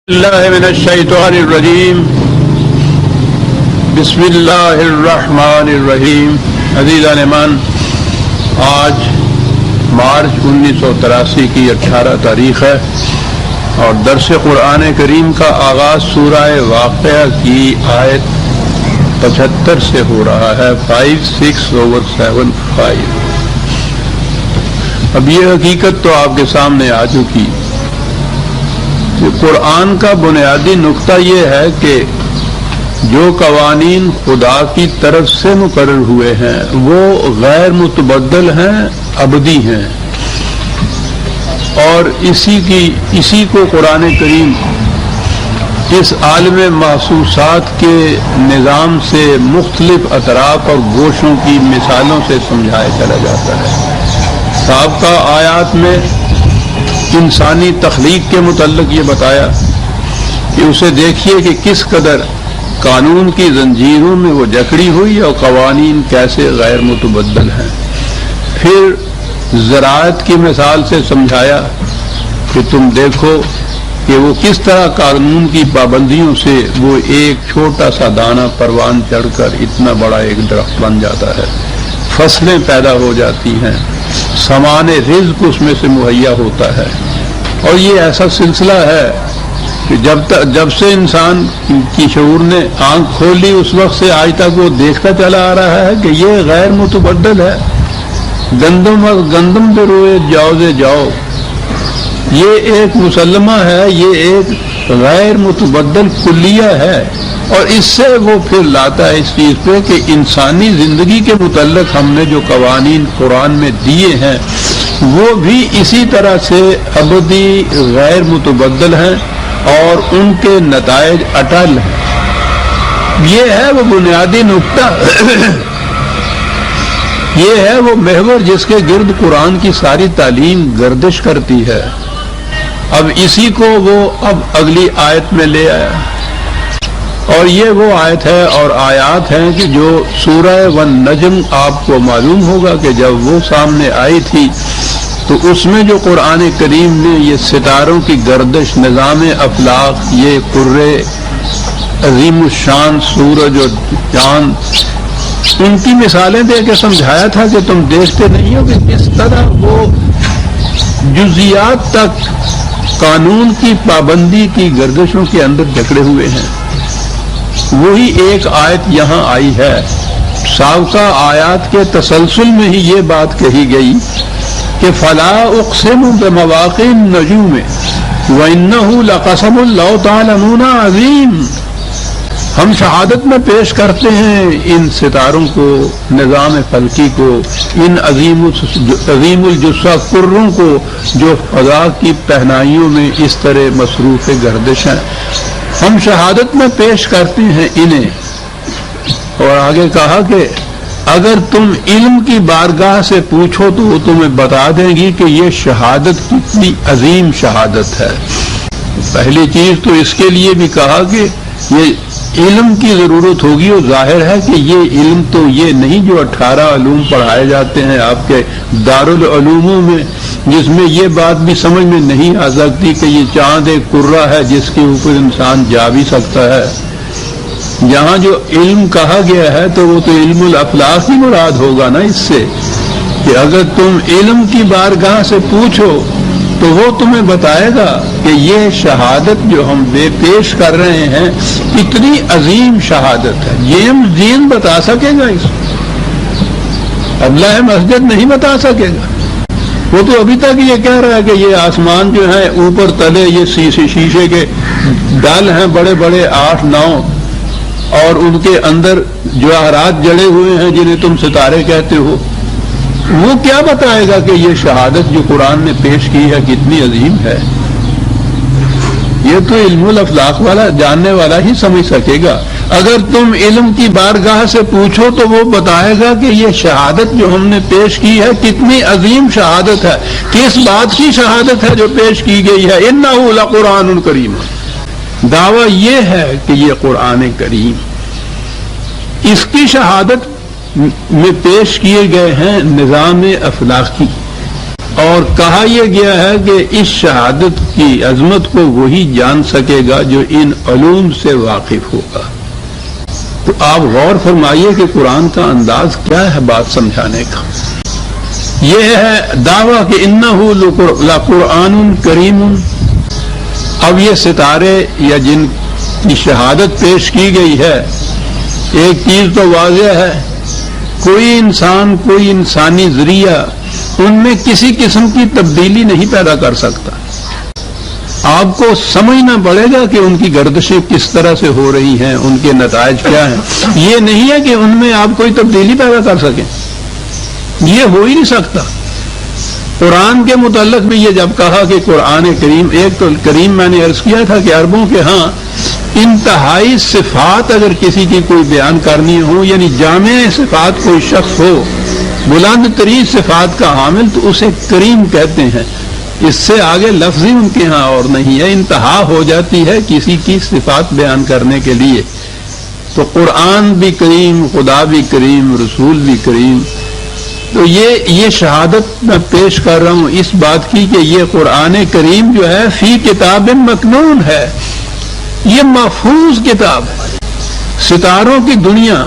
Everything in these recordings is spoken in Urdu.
اللہ من الشیطان الرجیم بسم اللہ الرحمن الرحیم۔ عزیزان ایمان، آج مارچ 1983 کی 18 تاریخ ہے اور درس قرآن کریم کا آغاز سورہ واقعہ کی آیت 75 سے ہو رہا ہے، 56/75۔ اب یہ حقیقت تو آپ کے سامنے آ چکی کہ قرآن کا بنیادی نقطہ یہ ہے کہ جو قوانین خدا کی طرف سے مقرر ہوئے ہیں وہ غیر متبدل ہیں، ابدی ہیں، اور اسی کو قرآن کریم اس عالم محسوسات کے نظام سے مختلف اطراف اور گوشوں کی مثالوں سے سمجھایا چلا جاتا ہے۔ سابقہ آیات میں انسانی تخلیق کے متعلق یہ بتایا کہ اسے دیکھیے کہ کس قدر قانون کی زنجیروں میں وہ جکڑی ہوئی اور قوانین کیسے غیر متبدل ہیں۔ پھر زراعت کی مثال سے سمجھایا کہ تم دیکھو کہ وہ کس طرح قانون کی پابندیوں سے وہ ایک چھوٹا سا دانہ پروان چڑھ کر اتنا بڑا ایک درخت بن جاتا ہے، فصلیں پیدا ہو جاتی ہیں، سامان رزق اس میں سے مہیا ہوتا ہے۔ اور یہ ایسا سلسلہ ہے کہ جب سے انسان کی شعور نے آنکھ کھولی اس وقت سے آج تک وہ دیکھتا چلا آ رہا ہے کہ یہ غیر متبدل ہے۔ گندم پہ روئے جاؤ، یہ ایک مسلمہ ہے، یہ ایک غیر متبدل کلیہ ہے، اور اس سے وہ پھر لاتا ہے اس چیز پہ کہ انسانی زندگی کے متعلق ہم نے جو قوانین قرآن میں دیے ہیں وہ بھی اسی طرح سے ابدی غیر متبدل ہیں اور ان کے نتائج اٹل ہیں۔ یہ ہے وہ بنیادی نقطہ، یہ ہے وہ محور جس کے گرد قرآن کی ساری تعلیم گردش کرتی ہے۔ اب اسی کو وہ اب اگلی آیت میں لے آیا، اور یہ وہ آیت ہے اور آیات ہیں کہ جو سورہ والنجم آپ کو معلوم ہوگا کہ جب وہ سامنے آئی تھی تو اس میں جو قرآن کریم نے یہ ستاروں کی گردش، نظام افلاق، یہ قرے عظیم الشان سورج اور چاند، ان کی مثالیں دے کے سمجھایا تھا کہ تم دیکھتے نہیں ہو کہ کس طرح وہ جزیات تک قانون کی پابندی کی گردشوں کے اندر جکڑے ہوئے ہیں۔ وہی ایک آیت یہاں آئی ہے۔ سابقہ آیات کے تسلسل میں ہی یہ بات کہی گئی کہ فلا اقسم بمواقع النجوم وانہ لقسم لو تعلمون عظیم۔ ہم شہادت میں پیش کرتے ہیں ان ستاروں کو، نظام فلکی کو، ان عظیم الجثہ کروں کو جو فضا کی پہنائیوں میں اس طرح مصروف گردش ہیں، ہم شہادت میں پیش کرتے ہیں انہیں۔ اور آگے کہا کہ اگر تم علم کی بارگاہ سے پوچھو تو وہ تمہیں بتا دیں گی کہ یہ شہادت کتنی عظیم شہادت ہے۔ پہلی چیز تو اس کے لیے بھی کہا کہ یہ علم کی ضرورت ہوگی، اور ظاہر ہے کہ یہ علم تو یہ نہیں جو 18 علوم پڑھائے جاتے ہیں آپ کے دارالعلوموں میں، جس میں یہ بات بھی سمجھ میں نہیں آ سکتی کہ یہ چاند ایک کرہ ہے جس کے اوپر انسان جا بھی سکتا ہے۔ یہاں جو علم کہا گیا ہے تو وہ تو علم الافلاق ہی مراد ہوگا نا اس سے، کہ اگر تم علم کی بارگاہ سے پوچھو تو وہ تمہیں بتائے گا کہ یہ شہادت جو ہم پیش کر رہے ہیں کتنی عظیم شہادت ہے۔ جیمز دین بتا سکے گا اس کو، اللہ مسجد نہیں بتا سکے گا۔ وہ تو ابھی تک یہ کہہ رہا ہے کہ یہ آسمان جو ہے اوپر تلے یہ شیشے کے ڈال ہیں بڑے بڑے 8-9، اور ان کے اندر جواہرات جڑے ہوئے ہیں جنہیں تم ستارے کہتے ہو۔ وہ کیا بتائے گا کہ یہ شہادت جو قرآن نے پیش کی ہے کتنی عظیم ہے؟ یہ تو علم الافلاق والا جاننے والا ہی سمجھ سکے گا۔ اگر تم علم کی بارگاہ سے پوچھو تو وہ بتائے گا کہ یہ شہادت جو ہم نے پیش کی ہے کتنی عظیم شہادت ہے۔ کس بات کی شہادت ہے جو پیش کی گئی ہے؟ انہ لقرآن کریم۔ دعویٰ یہ ہے کہ یہ قرآن کریم، اس کی شہادت میں پیش کیے گئے ہیں نظام افلاقی، اور کہا یہ گیا ہے کہ اس شہادت کی عظمت کو وہی جان سکے گا جو ان علوم سے واقف ہوگا۔ تو آپ غور فرمائیے کہ قرآن کا انداز کیا ہے بات سمجھانے کا۔ یہ ہے دعویٰ کہ انہ لقرآن کریم۔ اب یہ ستارے یا جن کی شہادت پیش کی گئی ہے، ایک چیز تو واضح ہے، کوئی انسان، کوئی انسانی ذریعہ ان میں کسی قسم کی تبدیلی نہیں پیدا کر سکتا۔ آپ کو سمجھنا پڑے گا کہ ان کی گردشیں کس طرح سے ہو رہی ہیں، ان کے نتائج کیا ہیں۔ یہ نہیں ہے کہ ان میں آپ کوئی تبدیلی پیدا کر سکیں، یہ ہو ہی نہیں سکتا۔ قرآن کے متعلق بھی یہ جب کہا کہ قرآن کریم، ایک تو کریم میں نے عرض کیا تھا کہ عربوں کے ہاں انتہائی صفات اگر کسی کی کوئی بیان کرنی ہو، یعنی جامع صفات کوئی شخص ہو، بلند ترین صفات کا حامل، تو اسے کریم کہتے ہیں۔ اس سے آگے لفظ ہی ان کے ہاں اور نہیں ہے، انتہا ہو جاتی ہے کسی کی صفات بیان کرنے کے لیے۔ تو قرآن بھی کریم، خدا بھی کریم، رسول بھی کریم۔ تو یہ شہادت میں پیش کر رہا ہوں اس بات کی کہ یہ قرآن کریم جو ہے فی کتاب مکنون ہے، یہ محفوظ کتاب ہے۔ ستاروں کی دنیا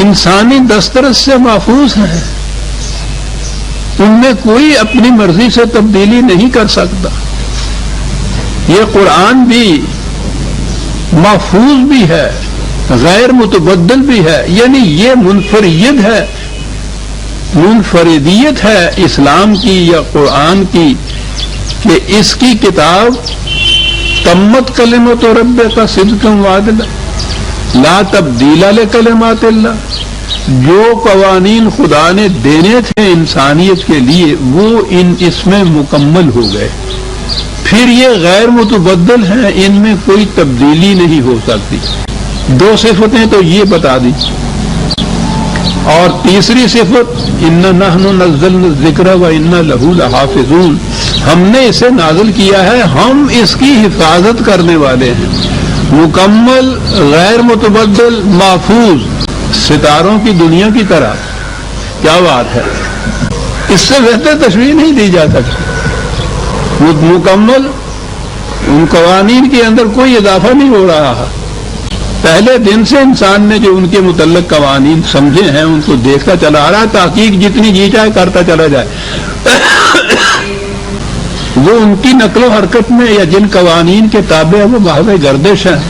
انسانی دسترس سے محفوظ ہے، ان میں کوئی اپنی مرضی سے تبدیلی نہیں کر سکتا۔ یہ قرآن بھی محفوظ بھی ہے، غیر متبدل بھی ہے، یعنی یہ منفرد ہے، منفردیت ہے اسلام کی یا قرآن کی کہ اس کی کتاب تمت کلمت ربک صدقا وعدلا لا تبدیل لکلمات اللہ، جو قوانین خدا نے دینے تھے انسانیت کے لیے وہ اس میں مکمل ہو گئے۔ پھر یہ غیر متبدل ہیں، ان میں کوئی تبدیلی نہیں ہو سکتی۔ دو صفتیں تو یہ بتا دی، اور تیسری صفت انا نحن نزلنا الذکر وانا لہ لحافظون، ہم نے اسے نازل کیا ہے، ہم اس کی حفاظت کرنے والے ہیں۔ مکمل، غیر متبدل، محفوظ، ستاروں کی دنیا کی طرح۔ کیا بات ہے، اس سے بہتر تشریح نہیں دی جا سکتی۔ مکمل، ان قوانین کے اندر کوئی اضافہ نہیں ہو رہا ہے۔ پہلے دن سے انسان نے جو ان کے متعلق قوانین سمجھے ہیں ان کو دیکھتا چلا آ رہا ہے، تحقیق جتنی جی چاہے کرتا چلا جائے۔ وہ ان کی نقل و حرکت میں یا جن قوانین کے تابع وہ محض گردش ہیں،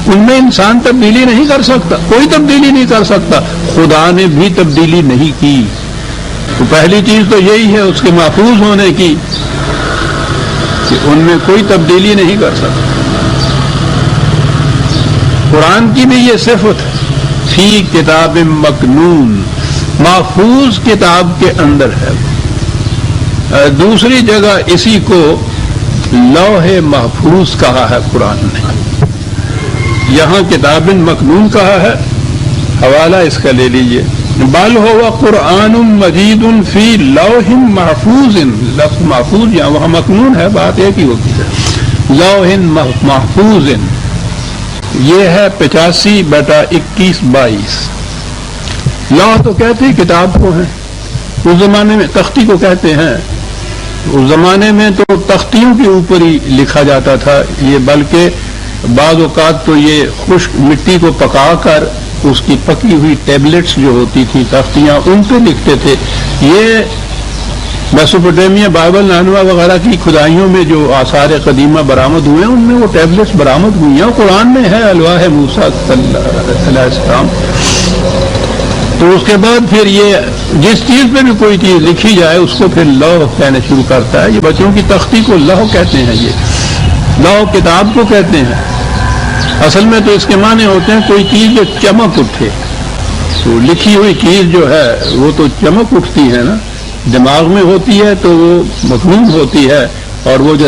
ان میں انسان تبدیلی نہیں کر سکتا، کوئی تبدیلی نہیں کر سکتا۔ خدا نے بھی تبدیلی نہیں کی۔ تو پہلی چیز تو یہی ہے اس کے محفوظ ہونے کی کہ ان میں کوئی تبدیلی نہیں کر سکتا۔ قرآن کی بھی یہ صفت فی کتاب مکنون، محفوظ کتاب کے اندر ہے۔ دوسری جگہ اسی کو لوح محفوظ کہا ہے قرآن نے، یہاں کتاب مکنون کہا ہے۔ حوالہ اس کا لے لیجئے، بل ہوا قرآن مجید فی لوح محفوظ، لفظ محفوظ یہاں، وہاں مکنون ہے، بات ایک ہی ہوتی ہے۔ لوح محفوظ یہ ہے 85/21-22۔ لوح تو کہتے ہیں کتاب کو ہے، اس زمانے میں تختی کو کہتے ہیں۔ اس زمانے میں تو تختیوں کے اوپر ہی لکھا جاتا تھا یہ، بلکہ بعض اوقات تو یہ خشک مٹی کو پکا کر اس کی پکی ہوئی ٹیبلٹس جو ہوتی تھی تختیاں، ان پہ لکھتے تھے۔ یہ میسوپوٹیمیا، بائبل، نانوا وغیرہ کی کھدائیوں میں جو آثار قدیمہ برآمد ہوئے ہیں ان میں وہ ٹیبلٹس برآمد ہوئی ہیں۔ قرآن میں ہے الواح موسیٰ علیہ السلام۔ تو اس کے بعد پھر یہ جس چیز پہ بھی کوئی چیز لکھی جائے اس کو پھر لوح کہنا شروع کرتا ہے۔ یہ بچوں کی تختی کو لوح کہتے ہیں، یہ لوح کتاب کو کہتے ہیں۔ اصل میں تو اس کے معنی ہوتے ہیں کوئی چیز جو چمک اٹھے، تو لکھی ہوئی چیز جو ہے وہ تو چمک اٹھتی ہے نا، دماغ میں ہوتی ہے تو وہ مفہوم ہوتی ہے، اور وہ جو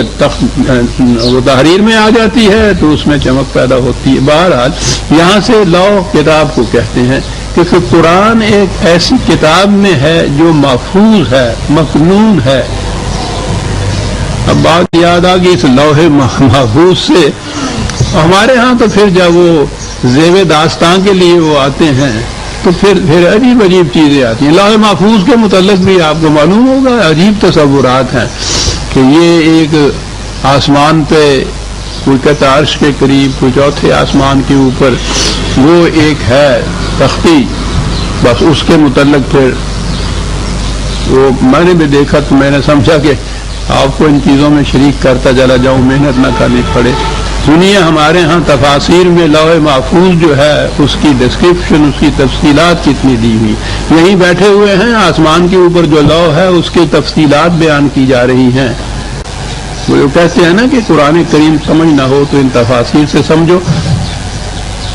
وہ تحریر میں آ جاتی ہے تو اس میں چمک پیدا ہوتی ہے۔ بہرحال یہاں سے لوح کتاب کو کہتے ہیں، کیونکہ قرآن ایک ایسی کتاب میں ہے جو محفوظ ہے، مکنون ہے۔ اب بات یاد آ گئی اس لوح محفوظ سے۔ ہمارے ہاں تو پھر جب وہ زیب داستان کے لیے وہ آتے ہیں تو پھر عجیب عجیب چیزیں آتی ہیں. لوح محفوظ کے متعلق بھی آپ کو معلوم ہوگا عجیب تصورات ہیں کہ یہ ایک آسمان پہ کوئی کہتا عرش کے قریب، کوئی چوتھے آسمان کے اوپر وہ ایک ہے تختی، بس اس کے متعلق پھر وہ میں نے بھی دیکھا تو میں نے سمجھا کہ آپ کو ان چیزوں میں شریک کرتا چلا جاؤں، محنت نہ کرنی پڑے. سنیے ہمارے ہاں تفاسیر میں لوح محفوظ جو ہے اس کی ڈسکرپشن، اس کی تفصیلات کتنی دی ہوئی. یہیں بیٹھے ہوئے ہیں، آسمان کے اوپر جو لوح ہے اس کی تفصیلات بیان کی جا رہی ہیں. وہ کہتے ہیں نا کہ قرآن کریم سمجھ نہ ہو تو ان تفاسیر سے سمجھو.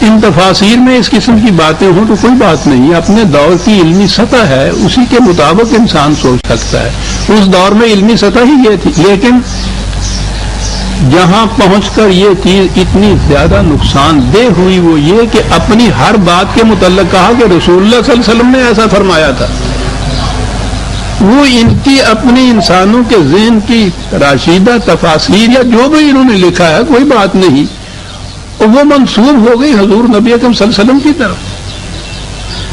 ان تفاسیر میں اس قسم کی باتیں ہوں تو کوئی بات نہیں، اپنے دور کی علمی سطح ہے اسی کے مطابق انسان سوچ سکتا ہے. اس دور میں علمی سطح ہی یہ تھی، لیکن جہاں پہنچ کر یہ چیز اتنی زیادہ نقصان دہ ہوئی وہ یہ کہ اپنی ہر بات کے متعلق کہا کہ رسول اللہ صلی اللہ علیہ وسلم نے ایسا فرمایا تھا. وہ ان کی اپنی انسانوں کے ذہن کی راشدہ تفاسیر یا جو بھی انہوں نے لکھا ہے کوئی بات نہیں، وہ منسوب ہو گئی حضور نبی اکرم صلی اللہ علیہ وسلم کی طرف.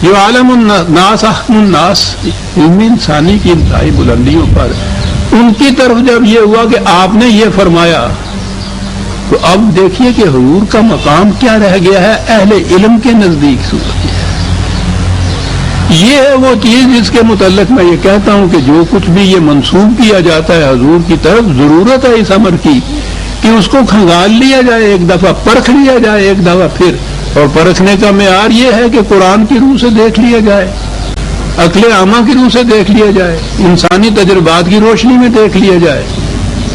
جو عالم الناس احکم الناس علم انسانی کی انتہائی بلندیوں پر ان کی طرف جب یہ ہوا کہ آپ نے یہ فرمایا تو اب دیکھیے کہ حضور کا مقام کیا رہ گیا ہے اہل علم کے نزدیک. صورت یہ ہے وہ چیز جس کے متعلق میں یہ کہتا ہوں کہ جو کچھ بھی یہ منسوب کیا جاتا ہے حضور کی طرف، ضرورت ہے اس امر کی کہ اس کو کھنگال لیا جائے، ایک دفعہ پرکھ لیا جائے ایک دفعہ پھر. اور پرکھنے کا معیار یہ ہے کہ قرآن کی روح سے دیکھ لیا جائے، عقل عامہ کی روح سے دیکھ لیا جائے، انسانی تجربات کی روشنی میں دیکھ لیا جائے.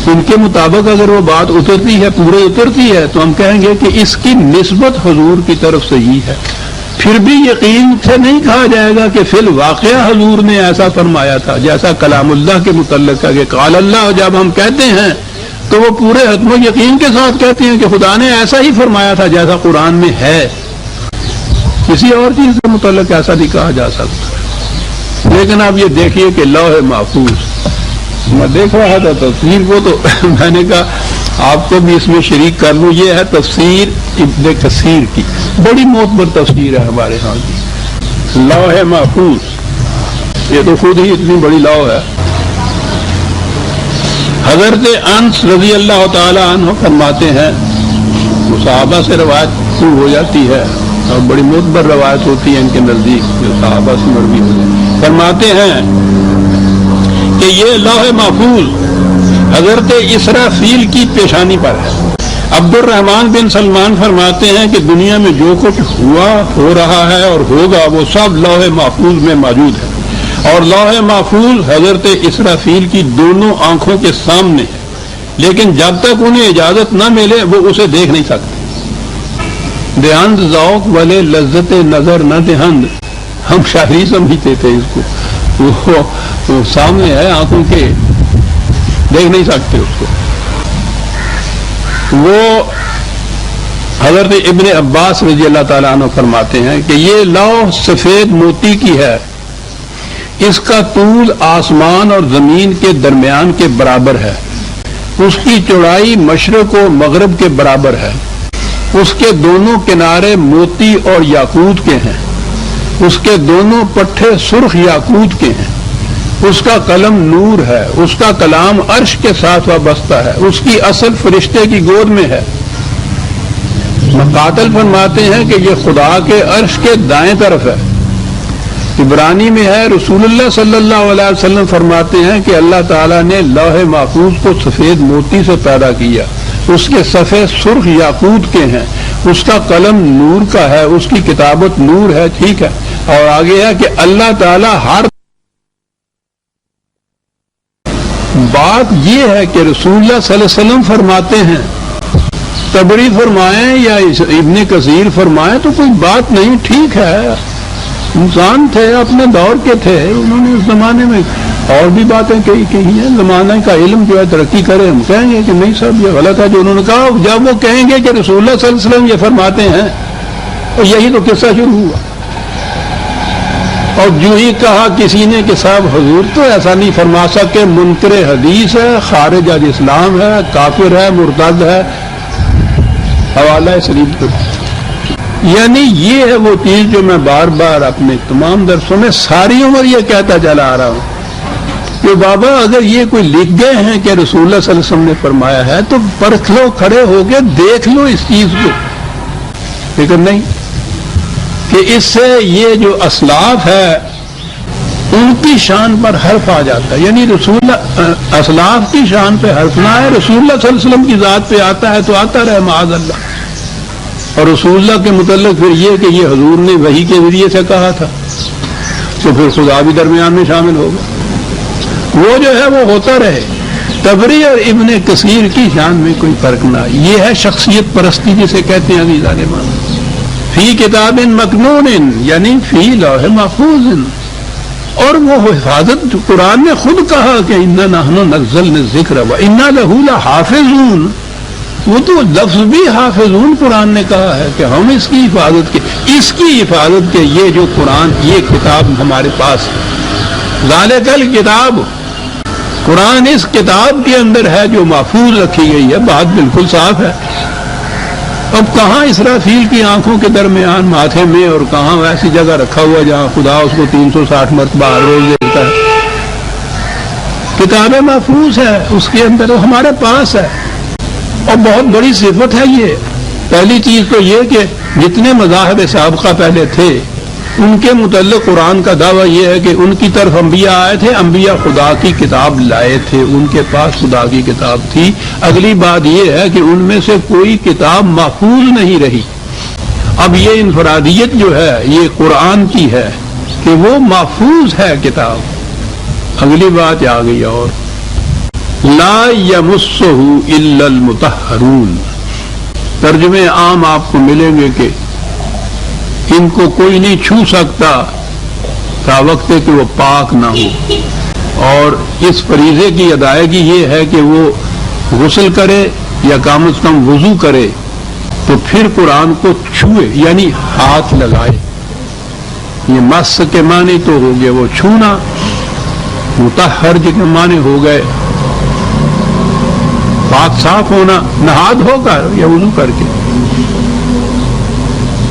ان کے مطابق اگر وہ بات اترتی ہے، پورے اترتی ہے، تو ہم کہیں گے کہ اس کی نسبت حضور کی طرف سے ہی ہے. پھر بھی یقین سے نہیں کہا جائے گا کہ فی الواقعہ حضور نے ایسا فرمایا تھا، جیسا کلام اللہ کے متعلق ہے کہ قال اللہ جب ہم کہتے ہیں تو وہ پورے حتم و یقین کے ساتھ کہتے ہیں کہ خدا نے ایسا ہی فرمایا تھا جیسا قرآن میں ہے. کسی اور چیز کے متعلق ایسا نہیں کہا جا سکتا. لیکن اب یہ دیکھیے کہ لوح محفوظ میں دیکھ رہا تھا تفسیر کو تو میں نے کہا آپ کو بھی اس میں شریک کر لوں. یہ ہے تفسیر ابن کثیر کی، بڑی معتبر تفسیر ہے ہمارے ہاں کی. لوح محفوظ یہ تو خود ہی اتنی بڑی لوح ہے. حضرت انس رضی اللہ تعالی عنہ فرماتے ہیں، وہ صحابہ سے روایت شروع ہو جاتی ہے اور بڑی معتبر روایت ہوتی ہے ان کے نزدیک جو صحابہ سے مروی ہو جائے. فرماتے ہیں کہ یہ لوح محفوظ حضرت اسرافیل کی پیشانی پر ہے. عبد الرحمن بن سلمان فرماتے ہیں کہ دنیا میں جو کچھ ہوا، ہو رہا ہے اور ہوگا وہ سب لوح محفوظ میں موجود ہے. اور لوح محفوظ حضرت اسرافیل کی دونوں آنکھوں کے سامنے ہے، لیکن جب تک انہیں اجازت نہ ملے وہ اسے دیکھ نہیں سکتے. دہند ذوق والے لذت نظر نہ دہند، ہم شاعری سمجھتے تھے اس کو. وہ سامنے ہے آنکھوں کے، دیکھ نہیں سکتے اس کو. وہ حضرت ابن عباس رضی اللہ تعالیٰ عنہ فرماتے ہیں کہ یہ لوح سفید موتی کی ہے، اس کا طول آسمان اور زمین کے درمیان کے برابر ہے، اس کی چوڑائی مشرق و مغرب کے برابر ہے، اس کے دونوں کنارے موتی اور یاقوت کے ہیں، اس کے دونوں پٹھے سرخ یاقوت کے ہیں، اس کا قلم نور ہے، اس کا کلام عرش کے ساتھ وابستہ ہے، اس کی اصل فرشتے کی گود میں ہے. مقاتل فرماتے ہیں کہ یہ خدا کے عرش کے دائیں طرف ہے. عبرانی میں ہے، رسول اللہ صلی اللہ علیہ وسلم فرماتے ہیں کہ اللہ تعالیٰ نے لوح محفوظ کو سفید موتی سے پیدا کیا، اس کے صفحے سرخ یاقوت کے ہیں، اس کا قلم نور کا ہے، اس کی کتابت نور ہے. ٹھیک ہے. اور آگے ہے کہ اللہ تعالیٰ ہر بات یہ ہے کہ رسول اللہ صلی اللہ علیہ وسلم فرماتے ہیں، تبری فرمائیں یا ابن کثیر فرمائیں تو کوئی بات نہیں. ٹھیک ہے، انسان تھے، اپنے دور کے تھے، انہوں نے اس زمانے میں اور بھی باتیں کہی ہیں. زمانے کا علم جو ہے ترقی کرے، ہم کہیں گے کہ نہیں صاحب یہ غلط ہے جو انہوں نے کہا. جب وہ کہیں گے کہ رسول اللہ صلی اللہ علیہ وسلم یہ فرماتے ہیں، اور یہی تو قصہ شروع ہوا. اور جو ہی کہا کسی نے کہ صاحب حضور تو ایسا نہیں فرما سکے، منکر حدیث ہے، خارج از اسلام ہے، کافر ہے، مرتد ہے. حوالہ شریف یعنی یہ ہے وہ چیز جو میں بار بار اپنے تمام درسوں میں ساری عمر یہ کہتا چلا آ رہا ہوں کہ بابا اگر یہ کوئی لکھ گئے ہیں کہ رسول اللہ صلی اللہ علیہ وسلم نے فرمایا ہے تو پرکھ لو، کھڑے ہو کے دیکھ لو اس چیز کو، لیکن نہیں کہ اس سے یہ جو اسلاف ہے ان کی شان پر حرف آ جاتا ہے. یعنی رسول اللہ اسلاف کی شان پہ حرف نہ ہے، رسول اللہ صلی اللہ علیہ وسلم کی ذات پہ آتا ہے تو آتا رہے معاذ اللہ. اور رسول اللہ کے متعلق پھر یہ کہ یہ حضور نے وحی کے ذریعے سے کہا تھا تو پھر خدا بھی درمیان میں شامل ہوگا. وہ جو ہے وہ ہوتا رہے. طبری اور ابن کثیر کی شان میں کوئی فرق نہ. یہ ہے شخصیت پرستی جسے کہتے ہیں عزیزان مان. فی کتاب مکنون یعنی فی لوح محفوظ. اور وہ حفاظت قرآن نے خود کہا کہ انا نحن نزلنا الذکر وانا لہ لحافظون. وہ تو لفظ بھی حافظون قرآن نے کہا ہے کہ ہم اس کی حفاظت کے، اس کی حفاظت کے. یہ جو قرآن، یہ کتاب ہمارے پاس ذالک الکتاب، قرآن اس کتاب کے اندر ہے جو محفوظ رکھی گئی ہے. بات بالکل صاف ہے. اب کہاں اسرافیل کی آنکھوں کے درمیان ماتھے میں اور کہاں ایسی جگہ رکھا ہوا جہاں خدا اس کو 360 مرتبہ ہر روز دیتا ہے. کتاب محفوظ ہے، اس کے اندر ہمارے پاس ہے. اور بہت بڑی صفت ہے یہ. پہلی چیز تو یہ کہ جتنے مذاہب سابقہ پہلے تھے ان کے متعلق قرآن کا دعویٰ یہ ہے کہ ان کی طرف انبیاء آئے تھے، انبیاء خدا کی کتاب لائے تھے، ان کے پاس خدا کی کتاب تھی. اگلی بات یہ ہے کہ ان میں سے کوئی کتاب محفوظ نہیں رہی. اب یہ انفرادیت جو ہے یہ قرآن کی ہے کہ وہ محفوظ ہے کتاب. اگلی بات آ گئی اور لا یمسہ الا المطہرون. ترجمے عام آپ کو ملیں گے کہ ان کو کوئی نہیں چھو سکتا تا وقت کہ وہ پاک نہ ہو. اور اس فریضے کی ادائیگی یہ ہے کہ وہ غسل کرے یا کم از کم وضو کرے تو پھر قرآن کو چھوئے یعنی ہاتھ لگائے. یہ مس کے معنی تو ہو گئے وہ چھونا، مطہر کے معنی ہو گئے پاک صاف ہونا، نہا دھو کر یا وضو کر کے.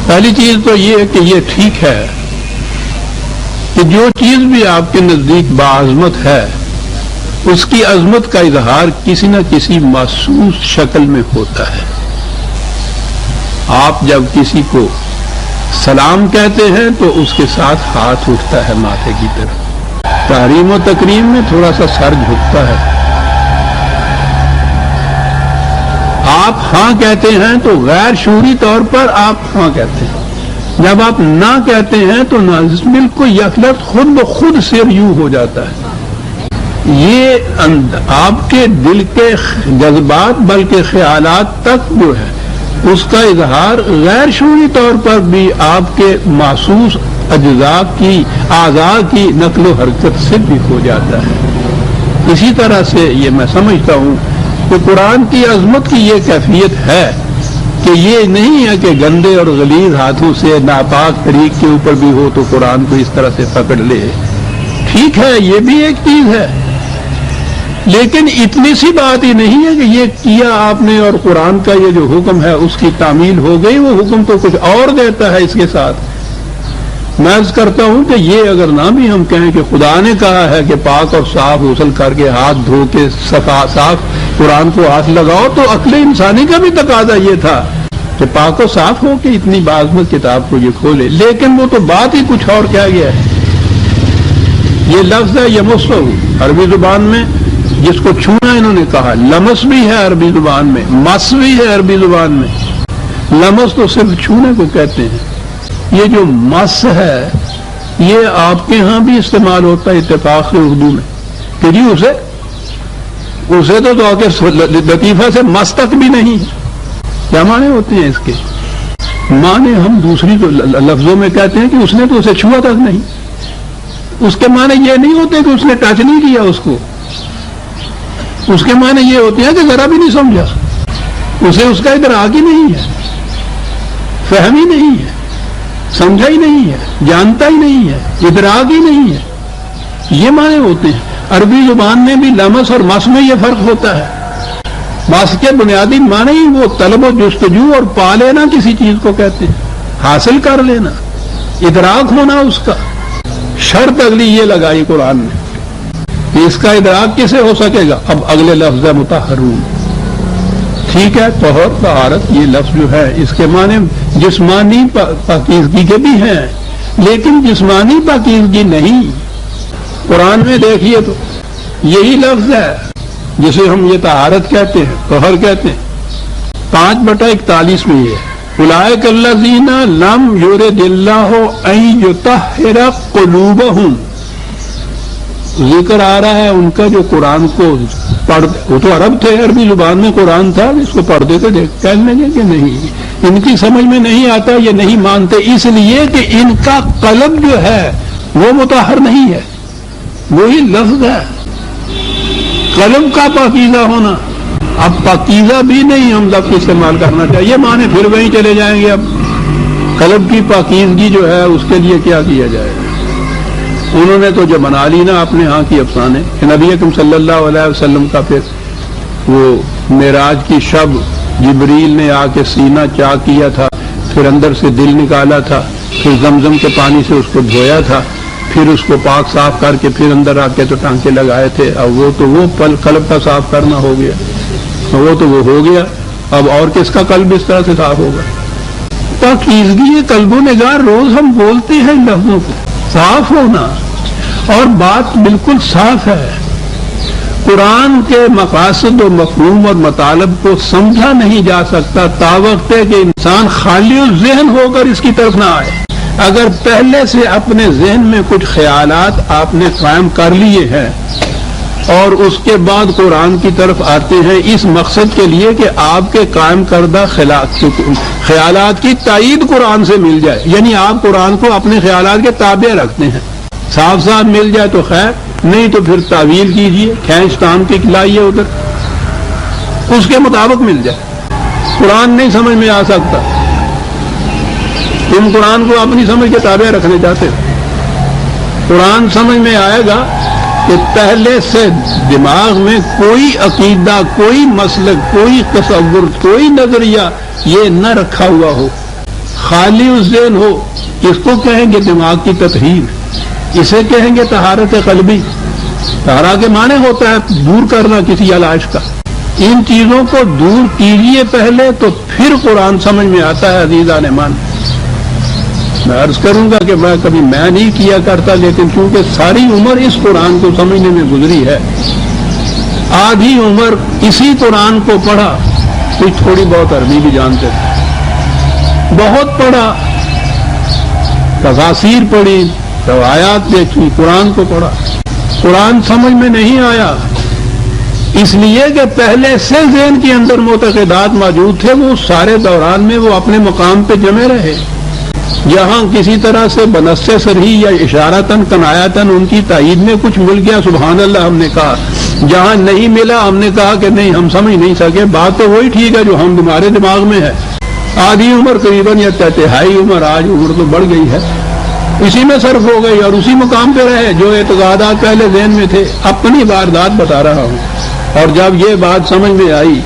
پہلی چیز تو یہ کہ یہ ٹھیک ہے کہ جو چیز بھی آپ کے نزدیک باعظمت ہے اس کی عظمت کا اظہار کسی نہ کسی محسوس شکل میں ہوتا ہے. آپ جب کسی کو سلام کہتے ہیں تو اس کے ساتھ ہاتھ اٹھتا ہے ماتھے کی طرف. تحریم و تکریم میں تھوڑا سا سر جھکتا ہے. آپ ہاں کہتے ہیں تو غیر شعوری طور پر آپ ہاں کہتے ہیں. جب آپ نہ کہتے ہیں تو بالکل یک لفظ خود بخود سر یوں ہو جاتا ہے. یہ آپ کے دل کے جذبات بلکہ خیالات تک جو ہے اس کا اظہار غیر شعوری طور پر بھی آپ کے محسوس اجزاء کی، اعضاء کی نقل و حرکت سے بھی ہو جاتا ہے. اسی طرح سے یہ میں سمجھتا ہوں کہ قرآن کی عظمت کی یہ کیفیت ہے کہ یہ نہیں ہے کہ گندے اور غلیظ ہاتھوں سے ناپاک طریق کے اوپر بھی ہو تو قرآن کو اس طرح سے پکڑ لے. ٹھیک ہے یہ بھی ایک چیز ہے، لیکن اتنی سی بات ہی نہیں ہے کہ یہ کیا آپ نے اور قرآن کا یہ جو حکم ہے اس کی تعمیل ہو گئی. وہ حکم تو کچھ اور دیتا ہے اس کے ساتھ. میں عرض کرتا ہوں کہ یہ اگر نہ بھی ہم کہیں کہ خدا نے کہا ہے کہ پاک اور صاف غسل کر کے ہاتھ دھو کے صاف قرآن کو ہاتھ لگاؤ، تو عقل انسانی کا بھی تقاضا یہ تھا کہ پاک و صاف ہو کے اتنی باعظمت کتاب کو یہ کھولے. لیکن وہ تو بات ہی کچھ اور کیا گیا ہے. یہ لفظ ہے یمسہ عربی زبان میں جس کو چھونا انہوں نے کہا. لمس بھی ہے عربی زبان میں، مس بھی ہے عربی زبان میں. لمس تو صرف چھونے کو کہتے ہیں. یہ جو مس ہے یہ آپ کے ہاں بھی استعمال ہوتا ہے اتفاق سے اردو میں کہ جی اسے تو لطیفہ سے مس تک بھی نہیں. کیا معنی ہوتے ہیں اس کے؟ معنی ہم دوسری لفظوں میں کہتے ہیں کہ اس نے تو اسے چھوا تک نہیں. اس کے معنی یہ نہیں ہوتے کہ اس نے ٹچ نہیں کیا اس کو. اس کے معنی یہ ہوتے ہیں کہ ذرا بھی نہیں سمجھا، اسے اس کا ادراک ہی نہیں ہے، فہم ہی نہیں ہے، سمجھا ہی نہیں ہے، جانتا ہی نہیں ہے، ادراک ہی نہیں ہے. یہ معنی ہوتے ہیں. عربی زبان میں بھی لمس اور مس میں یہ فرق ہوتا ہے. مس کے بنیادی معنی ہی وہ طلب و جستجو اور پا لینا کسی چیز کو کہتے ہیں. حاصل کر لینا، ادراک ہونا اس کا۔ شرط اگلی یہ لگائی قرآن نے کہ اس کا ادراک کیسے ہو سکے گا؟ اب اگلے لفظ ہے مطہرون، ٹھیک ہے، طہور طہارت یہ لفظ جو ہے اس کے معنی جسمانی پاکیزگی کے بھی ہیں، لیکن جسمانی پاکیزگی نہیں۔ قرآن میں دیکھیے تو یہی لفظ ہے جسے ہم یہ طہارت کہتے ہیں، طہر کہتے ہیں، 5/41 میں یہ اولئک الذین لم یرد اللہ ان یطہر قلوبہم، ذکر آ رہا ہے ان کا جو قرآن کو پڑھتے، وہ تو عرب تھے، عربی زبان میں قرآن تھا، اس کو پڑھتے تھے، کہنے لگے کہ نہیں، ان کی سمجھ میں نہیں آتا، یہ نہیں مانتے، اس لیے کہ ان کا قلب جو ہے وہ مطہر نہیں ہے۔ وہی لفظ ہے قلب کا پاکیزہ ہونا۔ اب پاکیزہ بھی نہیں ہم لفظ استعمال کرنا چاہیے، مانے پھر وہیں چلے جائیں گے۔ اب قلب کی پاکیزگی جو ہے اس کے لیے کیا کیا جائے؟ انہوں نے تو جو بنا لی نا اپنے ہاں کی افسانے کہ نبی اکرم صلی اللہ علیہ وسلم کا پھر وہ معراج کی شب جبریل نے آ کے سینہ چاک کیا تھا، پھر اندر سے دل نکالا تھا، پھر زمزم کے پانی سے اس کو دھویا تھا، پھر اس کو پاک صاف کر کے پھر اندر آ کے تو ٹانکے لگائے تھے۔ اب وہ تو وہ قلب کا صاف کرنا ہو گیا، وہ تو وہ ہو گیا، اب اور کس کا قلب اس طرح سے صاف ہوگا؟ پاکیزگی قلب و نگار، روز ہم بولتے ہیں ان لفظوں کو، صاف ہونا، اور بات بالکل صاف ہے۔ قرآن کے مقاصد و مفہوم اور مطالب کو سمجھا نہیں جا سکتا تاوقت کہ انسان خالی الذہن ہو کر اس کی طرف نہ آئے۔ اگر پہلے سے اپنے ذہن میں کچھ خیالات آپ نے قائم کر لیے ہیں اور اس کے بعد قرآن کی طرف آتے ہیں اس مقصد کے لیے کہ آپ کے قائم کردہ خیالات کی تائید قرآن سے مل جائے، یعنی آپ قرآن کو اپنے خیالات کے تابع رکھتے ہیں، صاف صاف مل جائے تو خیر، نہیں تو پھر تعویل کیجئے، کھینچ تان کے لائیے ادھر، اس کے مطابق مل جائے۔ قرآن نہیں سمجھ میں آ سکتا، تم قرآن کو اپنی سمجھ کے تابع رکھنے چاہتے ہو۔ قرآن سمجھ میں آئے گا کہ پہلے سے دماغ میں کوئی عقیدہ، کوئی مسلک، کوئی تصور، کوئی نظریہ یہ نہ رکھا ہوا ہو، خالی ذہن ہو، اس کو کہیں گے دماغ کی تطہیر، اسے کہیں گے طہارت قلبی۔ طہارت کے معنی ہوتا ہے دور کرنا کسی علائش کا۔ ان چیزوں کو دور کیجئے پہلے تو پھر قرآن سمجھ میں آتا ہے۔ عزیزان ایمان، میں عرض کروں گا کہ کبھی میں نہیں کیا کرتا، لیکن چونکہ ساری عمر اس قرآن کو سمجھنے میں گزری ہے، آدھی عمر اسی قرآن کو پڑھا، کوئی تھوڑی بہت عربی بھی جانتے تھے، بہت پڑھا، تفاسیر پڑھی، روایات دیکھی، قرآن کو پڑھا، قرآن سمجھ میں نہیں آیا، اس لیے کہ پہلے سے ذہن کے اندر معتقدات موجود تھے، وہ سارے دوران میں وہ اپنے مقام پہ جمے رہے۔ جہاں کسی طرح سے بنص صریح یا اشارتاً کنایتاً ان کی تائید میں کچھ مل گیا، سبحان اللہ ہم نے کہا، جہاں نہیں ملا ہم نے کہا کہ نہیں، ہم سمجھ نہیں سکے، بات تو وہی ٹھیک ہے جو ہمارے دماغ میں ہے۔ آدھی عمر قریباً یا تہائی عمر، آج عمر تو بڑھ گئی ہے، اسی میں صرف ہو گئی اور اسی مقام پہ رہے جو اعتقادات پہلے ذہن میں تھے۔ اپنی واردات بتا رہا ہوں، اور جب یہ بات سمجھ میں آئی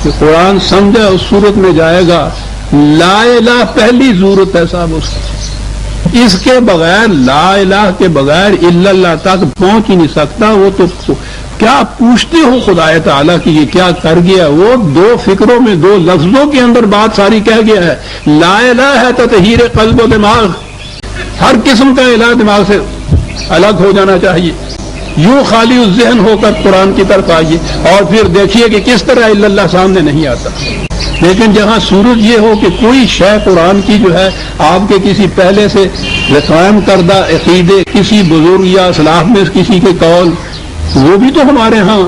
کہ قرآن سمجھا اس صورت میں جائے گا، لا الہ پہلی ضرورت ہے صاحب اس کی، اس کے بغیر، لا الہ کے بغیر الا اللہ تک پہنچ ہی نہیں سکتا۔ وہ تو کیا پوچھتے ہو خدا تعالیٰ کی یہ کیا کر گیا؟ وہ دو فکروں میں، دو لفظوں کے اندر بات ساری کہہ گیا ہے۔ لا الہ ہے تطہیر قلب و دماغ، ہر قسم کا الہ دماغ سے الگ ہو جانا چاہیے، یوں خالی الذہن ہو کر قرآن کی طرف آئیے، اور پھر دیکھیے کہ کس طرح الا اللہ سامنے نہیں آتا۔ لیکن جہاں صورت یہ ہو کہ کوئی شے قرآن کی جو ہے آپ کے کسی پہلے سے قائم کردہ عقیدے، کسی بزرگ یا اسلاف میں کسی کے قول، وہ بھی تو ہمارے ہاں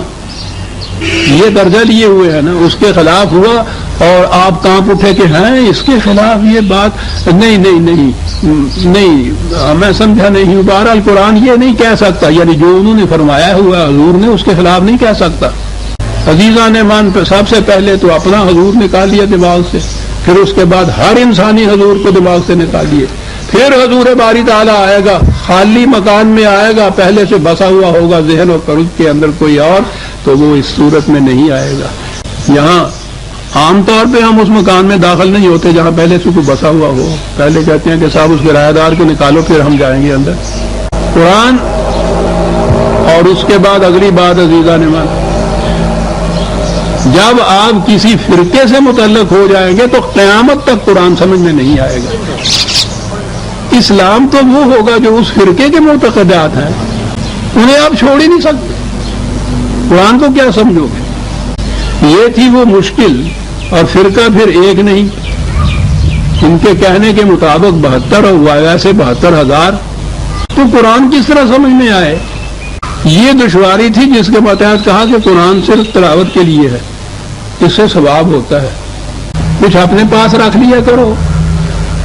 یہ درجہ لیے ہوئے ہیں نا، اس کے خلاف ہوا اور آپ کانپ اٹھے کہ ہیں اس کے خلاف یہ بات، نہیں نہیں نہیں نہیں، میں سمجھا نہیں ہوں۔ بہرحال قرآن یہ نہیں کہہ سکتا، یعنی جو انہوں نے فرمایا ہوا حضور نے، اس کے خلاف نہیں کہہ سکتا۔ عزیزان ایمان، پہ سب سے پہلے تو اپنا حضور نکال لیا دماغ سے، پھر اس کے بعد ہر انسانی حضور کو دماغ سے نکالیے، پھر حضور باری تعالیٰ آئے گا، خالی مکان میں آئے گا، پہلے سے بسا ہوا ہوگا ذہن اور قلب کے اندر کوئی اور، تو وہ اس صورت میں نہیں آئے گا۔ یہاں عام طور پہ ہم اس مکان میں داخل نہیں ہوتے جہاں پہلے سے کوئی بسا ہوا ہو. پہلے کہتے ہیں کہ صاحب اس کرایہ دار کو نکالو پھر ہم جائیں گے اندر. قرآن اور اس کے بعد اگلی بات عزیزان ایمان، جب آپ کسی فرقے سے متعلق ہو جائیں گے تو قیامت تک قرآن سمجھ میں نہیں آئے گا. اسلام تو وہ ہوگا جو اس فرقے کے معتقدات ہیں انہیں آپ چھوڑ ہی نہیں سکتے. قرآن کو کیا سمجھو گے؟ یہ تھی وہ مشکل. اور فرقہ پھر ایک نہیں، ان کے کہنے کے مطابق 72 اور ویسے 72,000. تو قرآن کس طرح سمجھ میں آئے؟ یہ دشواری تھی جس کے متحد کہا کہ قرآن صرف تلاوت کے لیے ہے، اس سے ثواب ہوتا ہے. کچھ اپنے پاس رکھ لیا کرو